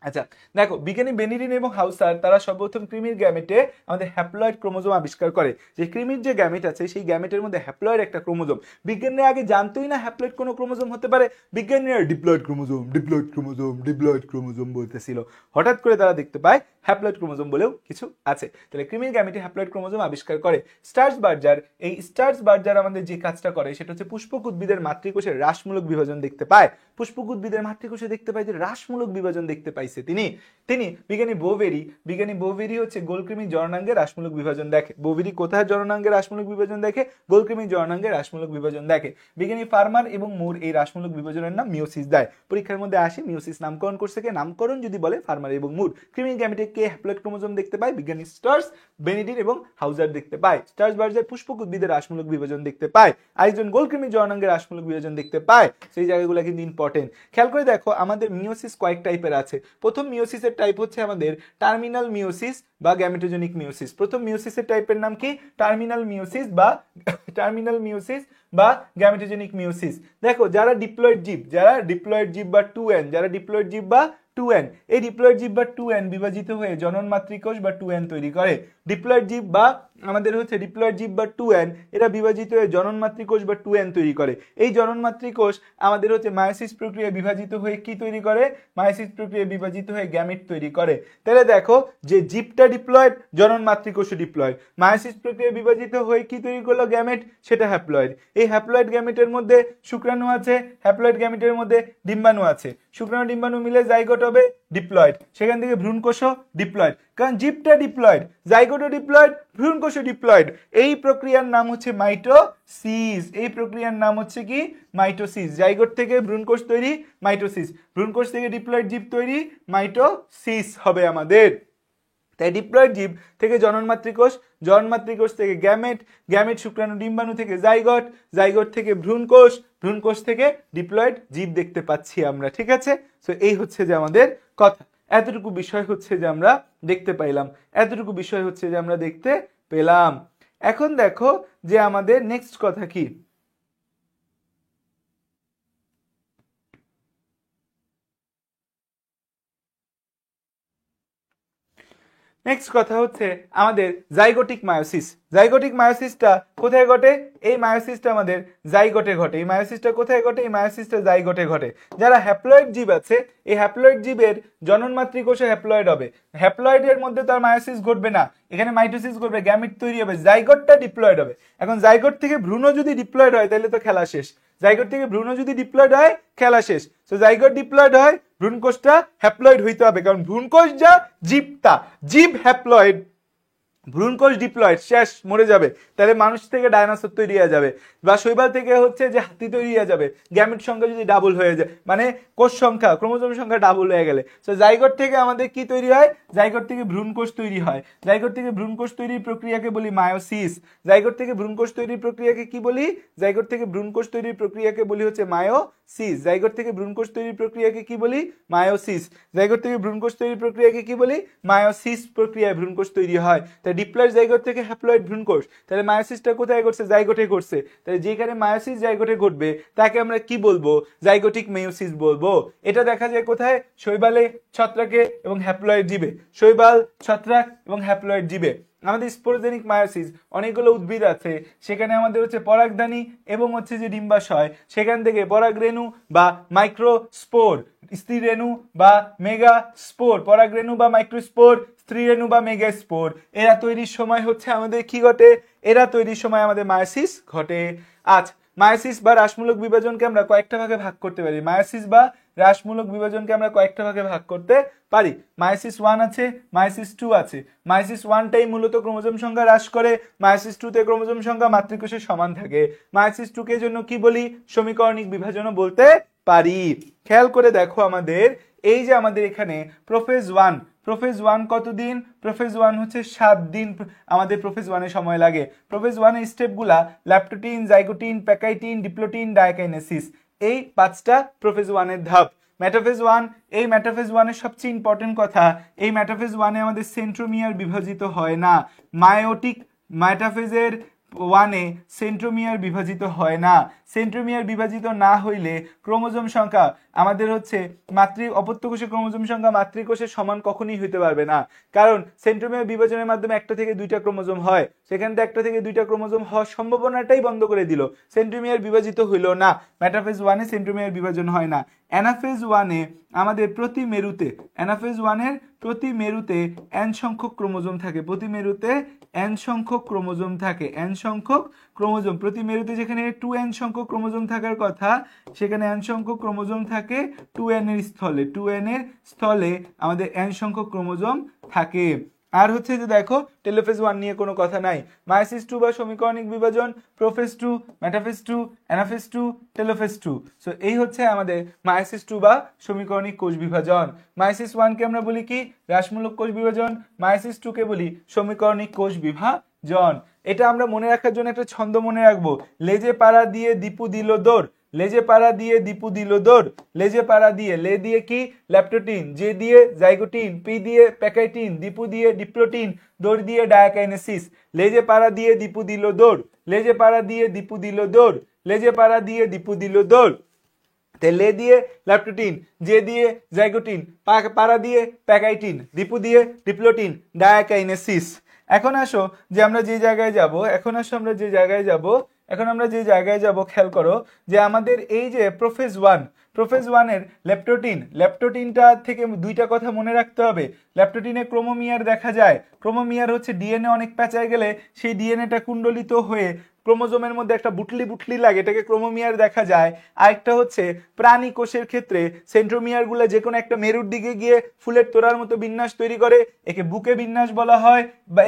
আচ্ছা, দেখো বিজ্ঞানী বেনিডিন এবং হাউসার তারা সর্বপ্রথম কৃমির গ্যামেটে আমাদের হ্যাপ্লয়েড ক্রোমোজোম আবিষ্কার করে। যে কৃমির যে গ্যামেট আছে সেই গ্যামেটের মধ্যে হ্যাপ্লয়েড একটা ক্রোমোজোম। বিজ্ঞানীরা আগে জানতোই না হ্যাপ্লয়েড কোনো ক্রোমোজোম হতে পারে। বিজ্ঞানীরা diploid chromosome diploid chromosome diploid chromosome বলতেছিল। হঠাৎ করে তারা দেখতে পায় হ্যাপ্লয়েড ক্রোমোজোম বলেও কিছু আছে। তাহলে কৃমির গ্যামেটে হ্যাপ্লয়েড ক্রোমোজোম আবিষ্কার করে স্টার্সবার্জার। এই স্টার্সবার্জার আমাদের যে কাজটা করে সেটা হচ্ছে পুষ্পক উদ্ভিদের মাতৃকোষের হ্রাসমূলক বিভাজন দেখতে পায়। পুষ্পক উদ্ভিদের মাতৃকোষে দেখতে পায় যে হ্রাসমূলক বিভাজন দেখতে পাইছে তিনি বিজ্ঞানী বোভেরি হচ্ছে গোলকৃমির জননাঙ্গের হ্রাসমূলক বিভাজন দেখে। বোভেরি কোথায় জননাঙ্গের হ্রাসমূলক বিভাজন দেখে? গোলকৃমির জননাঙ্গের হ্রাসমূলক বিভাজন দেখে। বিজ্ঞানী ফার্মার এবং মুর এই হ্রাসমূলক বিভাজনের নাম মিওসিস দেয়। পরীক্ষার মধ্যে আসে মিওসিস নামকরণ করছে কে? নামকরণ যদি বলে ফার্মার এবং মুর। কৃমির গ্যামেটে কে হ্যাপ্লয়েড ক্রোমোজোম দেখতে পায়? বিজ্ঞানী স্টার্স, বেনিডিন এবং হাউজার দেখতে পায়। স্টার্সবার্জার পুষ্পক উদ্ভিদের হ্রাসমূলক বিভাজন দেখতে পায়, আরেকজন গোলকৃমির জননাঙ্গের হ্রাসমূলক বিভাজন দেখতে পায়। সেই জায়গাগুলো কিন্তু ইম্পর্টেন্ট। খেয়াল করে দেখো আমাদের মিওসিস কয়েক টাইপের আছে। প্রথম মিওসিসের টাইপ হচ্ছে আমাদের টার্মিনাল মিওসিস বা গ্যামেটোজেনিক মিওসিস। প্রথম মিওসিসের টাইপের নাম কি? টার্মিনাল মিওসিস বা গ্যামেটোজেনিক মিওসিস। দেখো যারা ডিপ্লয়েড জীব বা 2n, এই ডিপ্লয়েড জীব বা 2n বিভাজিত হয়ে জনন মাতৃকোষ বা 2n তৈরি করে। ডিপ্লয়েড জীব বা 2n এরা বিভাজিত হয়ে জনন মাতৃকোষ বা 2n তৈরি করে। এই জনন মাতৃকোষ আমাদের হচ্ছে মায়োসিস প্রক্রিয়ায় বিভাজিত হয়ে কি তৈরি করে? মায়োসিস প্রক্রিয়ায় বিভাজিত হয়ে গ্যামেট তৈরি করে। তাহলে দেখো যে জীবটা ডিপ্লয়েড, জনন মাতৃকোষও ডিপ্লয়েড, মায়োসিস প্রক্রিয়ায় বিভাজিত হয়ে কি তৈরি করলো? গ্যামেট, সেটা হ্যাপ্লয়েড। এই হ্যাপ্লয়েড গ্যামেটের মধ্যে শুক্রাণু আছে, হ্যাপ্লয়েড গ্যামেটের মধ্যে ডিম্বাণু আছে। শুক্রাণু ডিম্বাণু মিলে জাইগোট হবে, ডিপ্লয়েড। সেখান থেকে ভ্রূণকোষও ডিপ্লয়েড, কারণ জীবটা ডিপ্লয়েড, জাইগোটও ডিপ্লয়েড, ভ্রূণকোষও ডিপ্লয়েড। এই প্রক্রিয়ার নাম হচ্ছে মাইটোসিস। এই প্রক্রিয়ার নাম হচ্ছে কি? মাইটোসিস। জাইগোট থেকে ভ্রূণকোষ তৈরি, মাইটোসিস। ভ্রূণকোষ থেকে ডিপ্লয়েড জীব তৈরি, মাইটোসিস হবে আমাদের। তাই ডিপ্লয়েড জীব থেকে জনন মাতৃকোষ, জনন মাতৃকোষ থেকে গ্যামেট, গ্যামেট শুক্রাণু ডিম্বাণু থেকে জাইগোট, জাইগোট থেকে ভ্রূণকোষ, ভ্রূণকোষ থেকে ডিপ্লয়েড জীব দেখতে পাচ্ছি আমরা। ঠিক আছে, সো এই হচ্ছে যে আমাদের কথা। এতটুকু বিষয় হচ্ছে যে আমরা দেখতে পেলাম। এখন দেখো যে আমাদের নেক্সট কথা কি। নেক্সট কথা হচ্ছে আমাদের জাইগোটিক মায়োসিস। জাইগোটিক মায়োসিসটা কোথায় ঘটে? এই মায়োসিসটা আমাদের জাইগোটে ঘটে। এই মায়োসিসটা কোথায় ঘটে? এই মায়োসিসটা জাইগোটে ঘটে। যারা হ্যাপ্লয়েড জীব আছে, এই হ্যাপ্লয়েড জীবের জনন মাতৃকোষে হ্যাপ্লয়েড হবে। হ্যাপ্লয়েডের মধ্যে তার মায়োসিস ঘটবে না, এখানে মাইটোসিস ঘটবে, গ্যামেট তৈরি হবে, জাইগোটটা ডিপ্লয়েড হবে। এখন জাইগোট থেকে ভ্রূণ যদি ডিপ্লয়েড হয় তাহলে তো খেলা শেষ। জাইগোট থেকে ভ্রূণ যদি ডিপ্লয়েড হয় খেলা শেষ। তো জাইগোট ডিপ্লয়েড হয়, ভ্রূণকোষটা হ্যাপ্লয়েড হইতে হবে, কারণ ভ্রূণকোষ যা, জীব হ্যাপ্লয়েড, ভ্রূণকোষ ডিপ্লয়েড, শেষ, মরে যাবে। তাহলে মানুষ থেকে ডায়নোসর তৈরি হয়ে যাবে, বা শৈবাল থেকে হচ্ছে যে হাতি তৈরি হয়ে যাবে। গ্যামেট সংখ্যা যদি ডাবল হয়ে যায়, মানে কোষ সংখ্যা, ক্রোমোজোম সংখ্যা ডাবল হয়ে গেলে, তো জাইগোট থেকে আমাদের কি তৈরি হয়? জাইগোট থেকে ভ্রূণকোষ তৈরি হয়। জাইগোট থেকে ভ্রূণকোষ তৈরির প্রক্রিয়াকে বলি মায়োসিস। জাইগোট থেকে ভ্রূণকোষ তৈরির প্রক্রিয়াকে কি বলি? জাইগোট থেকে ভ্রূণকোষ তৈরির প্রক্রিয়াকে বলি হচ্ছে মায়োসিস। জাইগোট থেকে ভ্রূণকোষ তৈরির প্রক্রিয়াকে কি বলি? মায়োসিস। জাইগোট থেকে ভ্রূণকোষ তৈরির প্রক্রিয়াকে কি বলি? মায়োসিস প্রক্রিয়ায় ভ্রূণকোষ তৈরি হয়। তাই ডিপ্লয়েড জাইগোট থেকে হ্যাপ্লয়েড ভ্রূণকোষ। তাহলে মায়োসিসটা কোথায় ঘটছে? জাইগোটে ঘটছে। তাহলে যেখানে মায়োসিস জাইগোটে ঘটবে তাকে আমরা কি বলবো? জাইগোটিক মেয়োসিস বলবো। এটা দেখা যায় কোথায়? শৈবালে, ছত্রাকে এবং হ্যাপ্লয়েড জীবে। শৈবাল, ছত্রাক এবং হ্যাপ্লয়েড জীবে। আমাদের স্পোরোজেনিক মায়োসিস, অনেকগুলো উদ্ভিদ আছে, সেখানে আমাদের হচ্ছে পরাগধানী এবং হচ্ছে যে ডিম্বাশয়, সেখান থেকে পরাগরেণু বা মাইক্রোস্পোর, স্ত্রীরেণু বা মেগা স্পোর, পরাগরেণু বা মাইক্রোস্পোর, স্ত্রীরেণু বা মেগা স্পোর, এরা তৈরির সময় হচ্ছে আমাদের কি ঘটে? এরা তৈরির সময় আমাদের মায়োসিস ঘটে। আচ্ছা, মায়োসিস বা হ্রাসমূলক বিভাজনকে আমরা কয়েকটা ভাগে ভাগ করতে পারি। মায়োসিস বা হ্রাসমূলক বিভাজনকে আমরা কয়েকটা ভাগে ভাগ করতে পারি। মায়োসিস 1 আছে, মায়োসিস 2 আছে। মায়োসিস 1টাই মূলত ক্রোমোজোম সংখ্যা হ্রাস করে, মায়োসিস 2তে ক্রোমোজোম সংখ্যা মাতৃকোষের সমান থাকে। মায়োসিস 2 কে জন্য কি বলি? সমীকরণিক বিভাজনও বলতে পারি। খেয়াল করে দেখো আমাদের এই যে আমাদের এখানে প্রোফেজ 1 কতদিন? প্রোফেজ 1 হচ্ছে 7 দিন আমাদের প্রোফেজ 1 এ সময় লাগে। প্রোফেজ 1 এর স্টেপগুলা ল্যাপ্টোটিন, জাইগোটিন, প্যাকাইটিন, ডিপ্লোটিন, ডায়াকাইনেসিস, এই 5টা প্রোফেজ 1 এর ধাপ। মেটাফেজ 1, এই মেটাফেজ 1 এর সবচেয়ে ইম্পর্টেন্ট কথা, এই মেটাফেজ 1 এ আমাদের সেন্ট্রোমিয়ার বিভাজিত হয় না। মায়োটিক মেটাফেজের ওয়ানে সেন্ট্রোমিয়ার বিভাজিত হয় না। সেন্ট্রোমিয়ার বিভাজিত না হইলে ক্রোমোজোম সংখ্যা আমাদের হচ্ছে অপত্যকোষের ক্রোমোজোম সংখ্যা মাতৃকোষের সমান কখনোই হইতে পারবে না। কারণ সেন্ট্রোমিয়ার বিভাজনের মাধ্যমে একটা থেকে দুইটা ক্রোমোজোম হয়, সেখান থেকে একটা থেকে দুইটা ক্রোমোজোম হওয়ার সম্ভাবনাটাই বন্ধ করে দিল, সেন্ট্রোমিয়ার বিভাজিত হইল না। মেটাফেজ ওয়ানে সেন্ট্রোমিয়ার বিভাজন হয় না। অ্যানাফেজ ওয়ানে আমাদের প্রতি মেরুতে n সংখ্যক ক্রোমোজোম থাকে, প্রতি মেরুতে n সংখ্যক ক্রোমোজোম থাকে, n সংখ্যক ক্রোমোজোম প্রতি মেরুতে, যেখানে 2n সংখ্যক ক্রোমোজোম থাকার কথা সেখানে n সংখ্যক ক্রোমোজোম থাকে 2n এর স্থলে আমাদের n সংখ্যক ক্রোমোজোম থাকে। আর হচ্ছে যে দেখো টেলোফেজ 1 নিয়ে কোনো কথা নাই। মায়োসিস 2 বা সমীকরণিক বিভাজন, prophase 2, metaphase 2, anaphase 2, telophase 2। So এই হচ্ছে আমাদের মায়োসিস 2 বা সমীকরণিক কোষ বিভাজন। মায়োসিস 1 কে আমরা বলি কি হ্রাসমূলক কোষ বিভাজন, মায়োসিস 2 কে বলি সমীকরণিক কোষ বিভাজন। এটা আমরা মনে রাখার জন্য একটা ছন্দ মনে রাখবো, লেজে পাড়া দিয়ে দীপু দিল দৌড়, লেজে পাড়া দিয়ে দীপু দিল দৌড়। লেজে পাড়া দিয়ে, লে দিয়ে কি ল্যাপ্টোটিন, যে দিয়ে জাইগোটিন, পি দিয়ে প্যাকাইটিন, দীপু দিয়ে ডিপ্লোটিন, দৌড় দিয়ে ডায়াকাইনেসিস। লেজে পাড়া দিয়ে দীপু দিল দৌড়, লেজে পাড়া দিয়ে দীপু দিল দৌড়, লেজে পাড়া দিয়ে দীপু দিল দৌড়। লে দিয়ে ল্যাপ্টোটিন, যে দিয়ে জাইগোটিন, পাড়া দিয়ে প্যাকাইটিন, দীপু দিয়ে ডিপ্লোটিন, ডায়াকাইনেসিস। এখন আসো যে আমরা যে জায়গায় যাব, এখন আমরা যে জায়গায় যাব খেয়াল করো যে আমাদের এই যে প্রোফেজ 1 এর ল্যাপ্টোটিনটা থেকে দুইটা কথা মনে রাখতে হবে। ল্যাপ্টোটিনে ক্রোমোমিয়ার দেখা যায়, ক্রোমোমিয়ার হচ্ছে ডিএনএ অনেক প্যাঁচায় গেলে সেই ডিএনএটা কুণ্ডলিত হয়ে ক্রোমোজোমের মধ্যে একটা বুটলি লাগে, এটাকে ক্রোমোমিয়ার দেখা যায়। আরেকটা হচ্ছে প্রাণী কোষের ক্ষেত্রে সেন্ট্রোমিয়ারগুলো যে কোনো একটা মেরুর দিকে গিয়ে ফুলের তোড়ার মতো বিন্যাস তৈরি করে, একে বুকে বিন্যাস বলা হয়,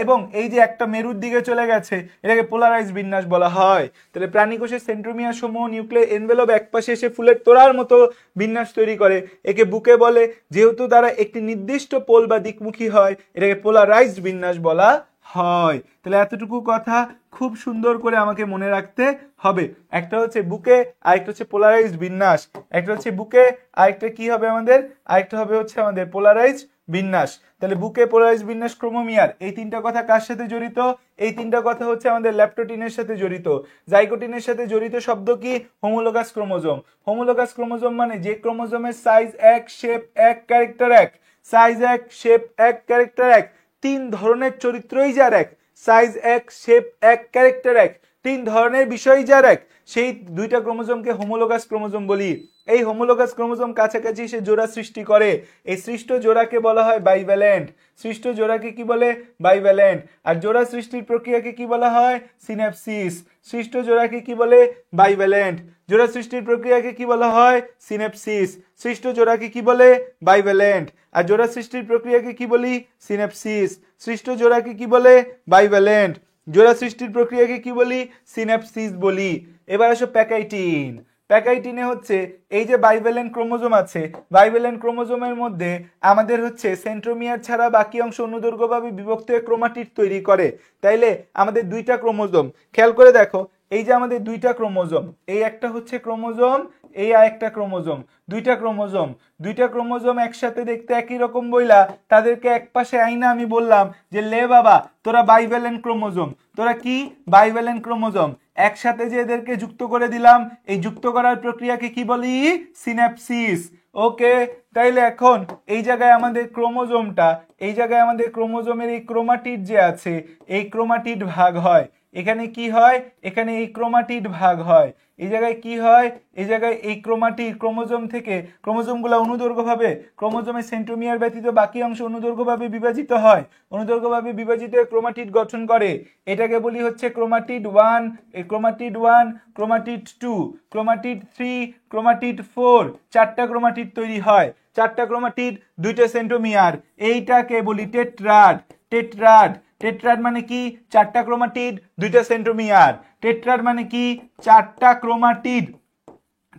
এবং এই যে একটা মেরুর দিকে চলে গেছে এটাকে পোলারাইজ বিন্যাস বলা হয়। তাহলে প্রাণী কোষের সেন্ট্রোমিয়ার সমূহ নিউক্লিয়ার এনভেলপ একপাশে এসে ফুলের তোড়ার মতো বিন্যাস তৈরি করে, একে বুকে বলে। যেহেতু তারা একটি নির্দিষ্ট পোল বা দিকমুখী হয়, এটাকে পোলারাইজড বিন্যাস বলা হয়। তাহলে এতটুকু কথা খুব সুন্দর করে আমাকে মনে রাখতে হবে। একটা হচ্ছে বুকে, আরেকটা হচ্ছে পোলারাইজড বিন্যাস, একটা হচ্ছে বুকে, আরেকটা কি হবে আমাদের, আরেকটা হবে হচ্ছে আমাদের পোলারাইজড বিন্যাস। তাহলে বুকে, পোলারাইজড বিন্যাস, ক্রোমোমিয়ার, এই তিনটা কথা কার সাথে জড়িত? এই তিনটা কথা হচ্ছে আমাদের ল্যাপ্টোটিনের সাথে জড়িত। জাইগোটিনের সাথে জড়িত শব্দ কি? Homologous chromosome. হোমোলোগাস ক্রোমোজোম মানে যে ক্রোমোজোমের সাইজ এক, শেপ এক, ক্যারেক্টার এক, সাইজ এক, শেপ এক, ক্যারেক্টার এক, তিন ধরনের চরিত্রই যার এক, সাইজ এক, শেপ এক, ক্যারেক্টার এক, তিন ধরনের বিষয় যার এক, সেই দুইটা ক্রোমোজোমকে হোমোলোগাস ক্রোমোজোম বলি। এই হোমোলোগাস ক্রোমোজোম কাছাকাছি এসে জোড়া সৃষ্টি করে, এই সৃষ্ট জোড়াকে বলা হয় বাইভ্যালেন্ট। সৃষ্ট জোড়াকে কি বলে? বাইভ্যালেন্ট। আর জোড়া সৃষ্টির প্রক্রিয়াকে কি বলা হয়? সিন্যাপসিস। সৃষ্ট জোড়াকে কি বলে? বাইভ্যালেন্ট। জোড়া সৃষ্টির প্রক্রিয়াকে কি বলা হয়? সিন্যাপসিস। সৃষ্ট জোড়াকে কি বলে? বাইভ্যালেন্ট। আর জোড়া সৃষ্টির প্রক্রিয়াকে কি বলি? সিন্যাপসিস। সৃষ্ট জোড়াকে কি বলে? বাইভ্যালেন্ট। জোড়া সৃষ্টির প্রক্রিয়াকে কি বলি? সিন্যাপসিস বলি। এবার আসো প্যাকাইটিন। প্যাকাইটিনে হচ্ছে এই যে বাইভ্যালেন্ট ক্রোমোজোম আছে, বাইভ্যালেন্ট ক্রোমোজোমের মধ্যে আমাদের হচ্ছে সেন্ট্রোমিয়ার ছাড়া বাকি অংশ অনুদৈর্ঘ্যভাবে বিভক্ত হয়ে ক্রোমাটিড তৈরি করে। তাইলে আমাদের দুইটা ক্রোমোজোম, খেয়াল করে দেখো, এই যে আমাদের দুইটা ক্রোমোজোম, এই একটা হচ্ছে ক্রোমোজোম, এই আরেকটা ক্রোমোজোম, দুইটা ক্রোমোজোম একসাথে দেখতে একই রকম বইলা তাদেরকে একপাশে আইনা আমি বললাম যে লে বাবা তোরা বাইভ্যালেন্ট ক্রোমোজোম, তোরা কি বাইভ্যালেন্ট ক্রোমোজোম, একসাথে যে এদেরকে যুক্ত করে দিলাম, এই যুক্ত করার প্রক্রিয়াকে কি বলি? সিন্যাপসিস। ওকে, তাইলে এখন এই জায়গায় আমাদের ক্রোমোজোমটা, এই জায়গায় আমাদের ক্রোমোজোমের এই ক্রোমাটিড যে আছে, এই ক্রোমাটিড ভাগ হয়। এখানে কি হয়? এখানে এই ক্রোমাটিড ভাগ হয়। এই জায়গায় কি হয়? এই জায়গায় এই ক্রোমাটিড ক্রোমোজোম থেকে, ক্রোমোজোমগুলো অনুদৈর্ঘ্যভাবে, ক্রোমোজোমের সেন্ট্রোমিয়ার ব্যতীত বাকি অংশ অনুদৈর্ঘ্যভাবে বিভাজিত হয়, অনুদৈর্ঘ্যভাবে বিভাজিত ক্রোমাটিড গঠন করে। এটাকে বলি হচ্ছে ক্রোমাটিড 1, এই ক্রোমাটিড 1, ক্রোমাটিড 2, ক্রোমাটিড 3, ক্রোমাটিড 4, চারটা ক্রোমাটিড তৈরি হয়। চারটা ক্রোমাটিড, দুইটা সেন্ট্রোমিয়ার, এইটাকে বলি টেট্রাড। টেট্রাড, টেট্রাড মানে কি? চারটা ক্রোমাটিড, দুইটা সেন্ট্রোমিয়ার। টেট্রাড মানে কি? চারটা ক্রোমাটিড।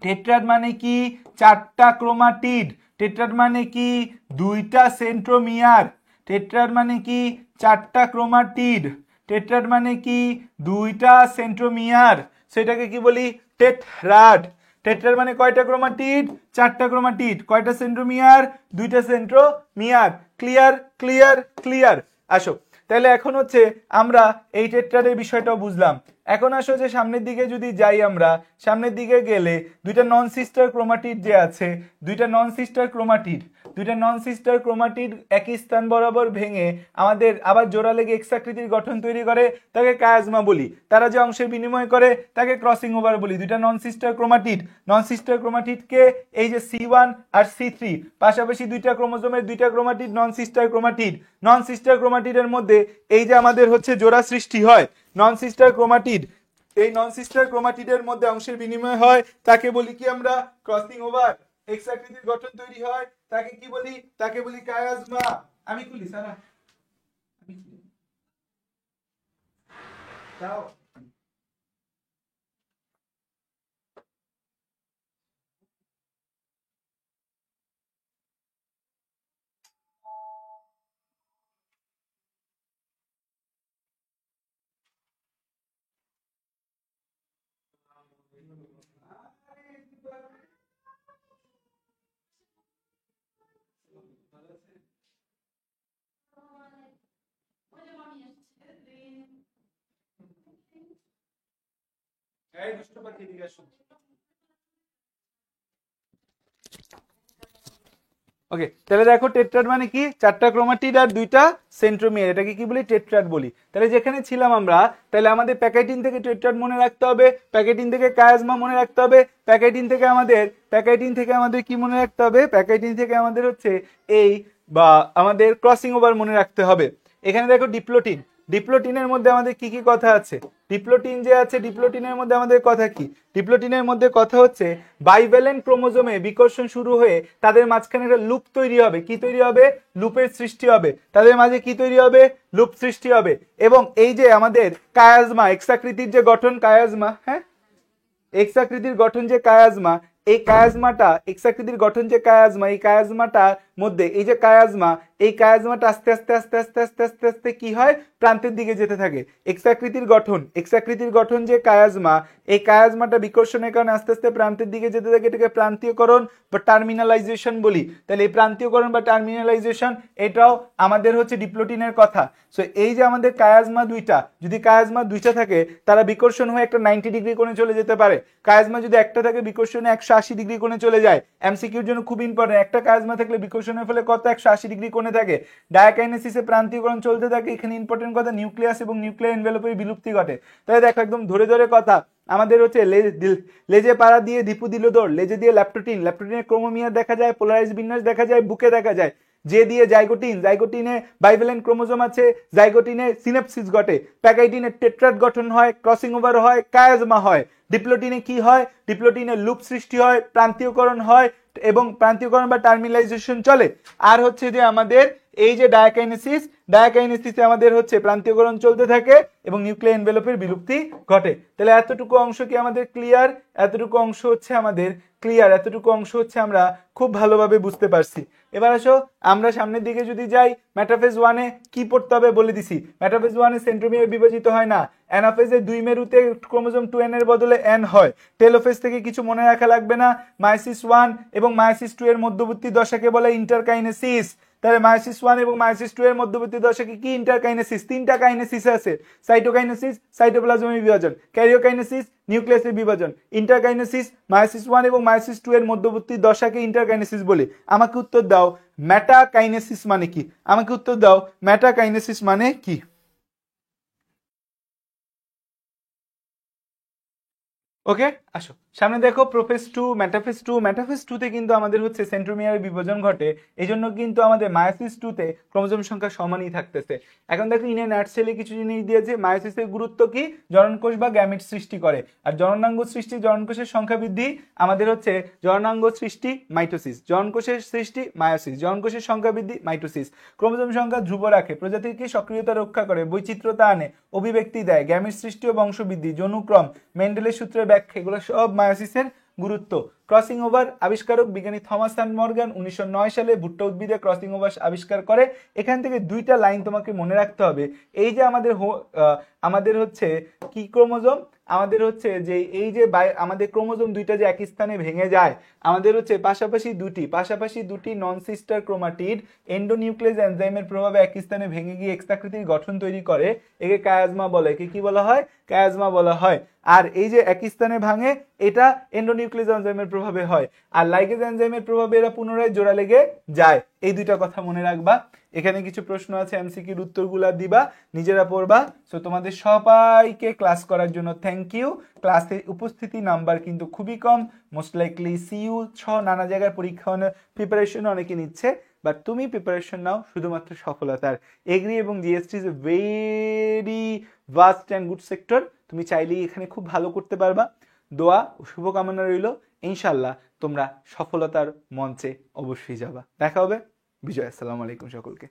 টেট্রাড মানে কি? চারটা ক্রোমাটিড। টেট্রাড মানে কি? দুইটা সেন্ট্রোমিয়ার। টেট্রাড মানে কি? চারটা ক্রোমাটিড। টেট্রাড মানে কি? দুইটা সেন্ট্রোমিয়ার। সেটাকে কি বলি? টেট্রাড। টেট্রাড মানে কয়টা ক্রোমাটিড? চারটা ক্রোমাটিড। কয়টা সেন্ট্রোমিয়ার? দুইটা সেন্ট্রোমিয়ার। Clear, clear, clear. আসো, তাহলে এখন হচ্ছে আমরা এই টেট্রাডের বিষয়টাও বুঝলাম। এখন আসো যে সামনের দিকে যদি যাই, আমরা সামনের দিকে গেলে দুইটা নন সিস্টার ক্রোমাটিড যে আছে, দুইটা নন সিস্টার ক্রোমাটিড একই স্থান বরাবর ভেঙে আমাদের আবার জোড়া লেগে এক্স আকৃতির গঠন তৈরি করে, তাকে কায়াজমা বলি। তারা যে অংশের বিনিময় করে তাকে ক্রসিং ওভার বলি। দুইটা নন সিস্টার ক্রোমাটিডকে এই যে C1 আর C3 পাশাপাশি দুইটা ক্রোমোজোমের দুইটা ক্রোমাটিড নন সিস্টার ক্রোমাটিডের মধ্যে এই যে আমাদের হচ্ছে জোড়া সৃষ্টি হয় নন সিস্টার ক্রোমাটিড, এই নন সিস্টার ক্রোমাটিডের মধ্যে অংশের বিনিময় হয়, তাকে বলি কি আমরা ক্রসিং ওভার। এক্স আকৃতির গঠন তৈরি হয়, তাকে কি বলি? তাকে বলি কায়াজমা। আমি খুলি সারা, আমি খুলি দাও। এই দুষ্ট পাখি এদিকে আসো। ওকে, তাহলে দেখো টেট্রাড মানে কি? চারটা ক্রোমাটিড আর দুইটা সেন্ট্রোমিয়ার, এটাকে কি বলি? টেট্রাড বলি। তাহলে যেখানে ছিলাম আমরা, তাহলে আমাদের প্যাকেটিন থেকে টেট্রাড মনে রাখতে হবে, প্যাকেটিন থেকে কায়াজমা মনে রাখতে হবে, প্যাকেটিন থেকে আমাদের কি মনে রাখতে হবে? প্যাকেটিন থেকে আমাদের হচ্ছে এই বা আমাদের ক্রসিং ওভার মনে রাখতে হবে। এখানে দেখো ডিপ্লোটিনের মধ্যে আমাদের কি কি কথা আছে? ডিপ্লোটিন যে আছে, ডিপ্লোটিনের মধ্যে আমাদের কথা কি? ডিপ্লোটিনের মধ্যে কথা হচ্ছে বাইভ্যালেন্ট ক্রোমোজোমে বিকর্ষণ শুরু হয়ে তাদের মাঝখানে একটা লুপ তৈরি হবে। কি তৈরি হবে? লুপের সৃষ্টি হবে। তাদের মাঝে কি তৈরি হবে? লুপ সৃষ্টি হবে। এবং এই যে আমাদের কায়াজমা, এক্স আকৃতির যে গঠন কায়াজমা, হ্যাঁ, এক্স আকৃতির গঠন যে কায়াজমা, এই কায়াজমাটা এক্স আকৃতির গঠন যে কায়াজমা, এই কায়াজমাটার মধ্যে এই যে কায়াজমাটা আস্তে আস্তে কি হয়? প্রান্তের দিকে যেতে থাকে। এক্স আকৃতির গঠন যে কায়াজমা, এই কায়াজমাটা বিকর্ষণের কারণে আস্তে আস্তে প্রান্তের দিকে যেতে থাকে, এটাকে প্রান্তীয়করণ বা টার্মিনালাইজেশন বলি। তাহলে এই প্রান্তীয়করণ বা টার্মিনালাইজেশন এটাও আমাদের হচ্ছে ডিপ্লোটিনের কথা। সো এই যে আমাদের কায়াজমা দুইটা, যদি কায়াজমা দুইটা থাকে তারা বিকর্ষণ হয়ে একটা 90 ডিগ্রি কোণে চলে যেতে পারে। কায়াজমা যদি একটা থাকে বিকর্ষণে 180 ডিগ্রি কোণে চলে যায়। এমসিকিউর জন্য খুব ইম্পর্টেন্ট, একটা কায়াজমা থাকলে বিকর্ষণের ফলে কত? 180 ডিগ্রি কোণে থাকে। ডায়াকাইনেসিসে প্রান্তীয়করণ চলতে থাকে। এখানে ইম্পর্টেন্ট কথা, নিউক্লিয়াস এবং নিউক্লিয়ার এনভেলপের বিলুপ্তি ঘটে। তাহলে দেখো একদম ধরে কথা আমাদের হচ্ছে লেজে পাড়া দিয়ে দীপু দিল দৌড়, লেজে দিয়ে ল্যাপটোটিনের ক্রোমোমিয়ার দেখা যায়, পোলারাইজ বিন্যাস দেখা যায়, বুকে দেখা যায়। যে দিয়ে জাইগোটিনে বাইভ্যালেন্ট ক্রোমোজোম আছে, জাইগোটিনে সিনেপসিস ঘটে, প্যাকাইটিনে টেট্রাড গঠন হয়, ক্রসিং ওভার হয়, কায়াজমা হয়। ডিপ্লোটিনে কি হয়? ডিপ্লোটিনে লুপ সৃষ্টি হয়, প্রান্তীয়করণ হয় এবং প্রান্তীয়করণ বা টার্মিনালাইজেশন চলে। আর হচ্ছে যে আমাদের এই যে ডায়াকাইনেসিসে আমাদের হচ্ছে প্রান্তীয়করণ চলতে থাকে এবং নিউক্লিয়ার এনভেলপের বিলুপ্তি ঘটে। তাহলে এতটুকু অংশ কি আমাদের ক্লিয়ার? এতটুকু অংশ হচ্ছে আমরা খুব ভালোভাবে বুঝতে পারছি। এবার আসো আমরা সামনের দিকে যদি যাই, মেটাফেজ 1-এ কি পড়তে হবে বলে দিছি। মেটাফেজ 1-এ সেন্ট্রোমিয়ার বিভাজিত হয় না। অ্যানাফেজে 2 মেরুতে ক্রোমোজোম 2n এর বদলে n হয়। টেলোফেজ থেকে কিছু মনে রাখা লাগবে না। মায়োসিস 1 এবং মায়োসিস 2 এর মধ্যবর্তী দশাকে বলে ইন্টারকাইনেসিস। তাহলে মায়োসিস 1 এবং মায়োসিস 2 এর মধ্যবর্তী দশাকে কি? ইন্টারকাইনেসিস। তিনটা কাইনেসিস আছে, সাইটোকাইনেসিস, সাইটোপ্লাজমের বিভাজন, ক্যারিওকাইনেসিস, নিউক্লিয়াসের বিভাজন। ইন্টারকাইনেসিস মায়োসিস 1 এবং মায়োসিস 2 এর মধ্যবর্তী দশাকে ইন্টারকাইনেসিস বলে। আমাকে উত্তর দাও মেটাকাইনেসিস মানে কি? মেটাকাইনেসিস মানে কি? ওকে, আসো সামনে দেখো মেটাফেজ 2 তে কিন্তু আমাদের হচ্ছে সেন্ট্রোমিয়ারের বিভাজন ঘটে। এই জন্য কিন্তু আমাদের মায়োসিস 2 তে ক্রোমোজোম সংখ্যা সমানই থাকতেছে। এখন দেখো ইনে নাটসেলে কিছু জিনিস দিয়েছে। মায়োসিসের গুরুত্ব কি? জননকোষ বা গ্যামেট সৃষ্টি করে। আর জননাঙ্গ সৃষ্টি, জননকোষের সংখ্যা বৃদ্ধি আমাদের হচ্ছে জননাঙ্গ সৃষ্টি মাইটোসিস, জনকোষের সৃষ্টি মায়োসিস, জনকোষের সংখ্যা বৃদ্ধি মাইটোসিস। ক্রোমোজোম সংখ্যা ধ্রুব রাখে, প্রজাতিকে সক্রিয়তা রক্ষা করে, বৈচিত্র্যতা আনে, অভিব্যক্তি দেয়, গ্যামেট সৃষ্টি ও বংশবৃদ্ধি, যৌনুক্রম, মেন্ডেলের সূত্রের ব্যাখ্যা, এগুলো সব মায়োসিসের গুরুত্ব। ক্রসিং ওভার আবিষ্কারক বিজ্ঞানী থমাস অ্যান্ড মর্গান 1909 সালে ভুট্টা উদ্ভিদে ক্রসিং ওভার আবিষ্কার করে। এখান থেকে দুইটা লাইন তোমাকে মনে রাখতে হবে। এই যে আমাদের হচ্ছে কি ক্রোমোজোম, আমাদের হচ্ছে যে এই যে আমাদের ক্রোমোজোম দুইটা যে একই স্থানে ভেঙে যায়, আমাদের হচ্ছে পাশাপাশি দুটি নন সিস্টার ক্রোমাটিড এন্ডোনিউক্লিয়াস এনজাইমের প্রভাবে একই স্থানে ভেঙে গিয়ে এক্সাকৃতির গঠন তৈরি করে, একে কায়াজমা বলে। একে কি বলা হয়? কায়াজমা বলা হয়। আর এই যে একই স্থানে ভাঙে, এটা এন্ডোনিউক্লিয়াস এনজাইমের প্রভাবে হয়। আর লাইগেজ এনজাইমের প্রভাবে এরা পুনরায় জোড়া লেগে যায়। এই দুইটা কথা মনে রাখবা। এখানে কিছু প্রশ্ন আছে, এমসিকিউর উত্তরগুলা দিবা, নিজেরা পড়বা। সো তোমাদের সবাইকে ক্লাস করার জন্য থ্যাংক ইউ। ক্লাসে উপস্থিতি নাম্বার কিন্তু খুবই কম, মোস্ট লাইকলি সিইউ সহ নানা জায়গায় পরীক্ষা প্রিপারেশন অনেকে নিচ্ছে, বাট তুমি প্রিপারেশন নাও শুধুমাত্র সফলতার। এগ্রি এবং GST is a very vast and good sector. তুমি চাইলেই এখানে খুব ভালো করতে পারবা। দোয়া ও শুভকামনা রইল। ইনশাল্লাহ তোমরা সফলতার মঞ্চে অবশ্যই যাবা। দেখা হবে। বিজয়। আসসালামু আলাইকুম সকলকে।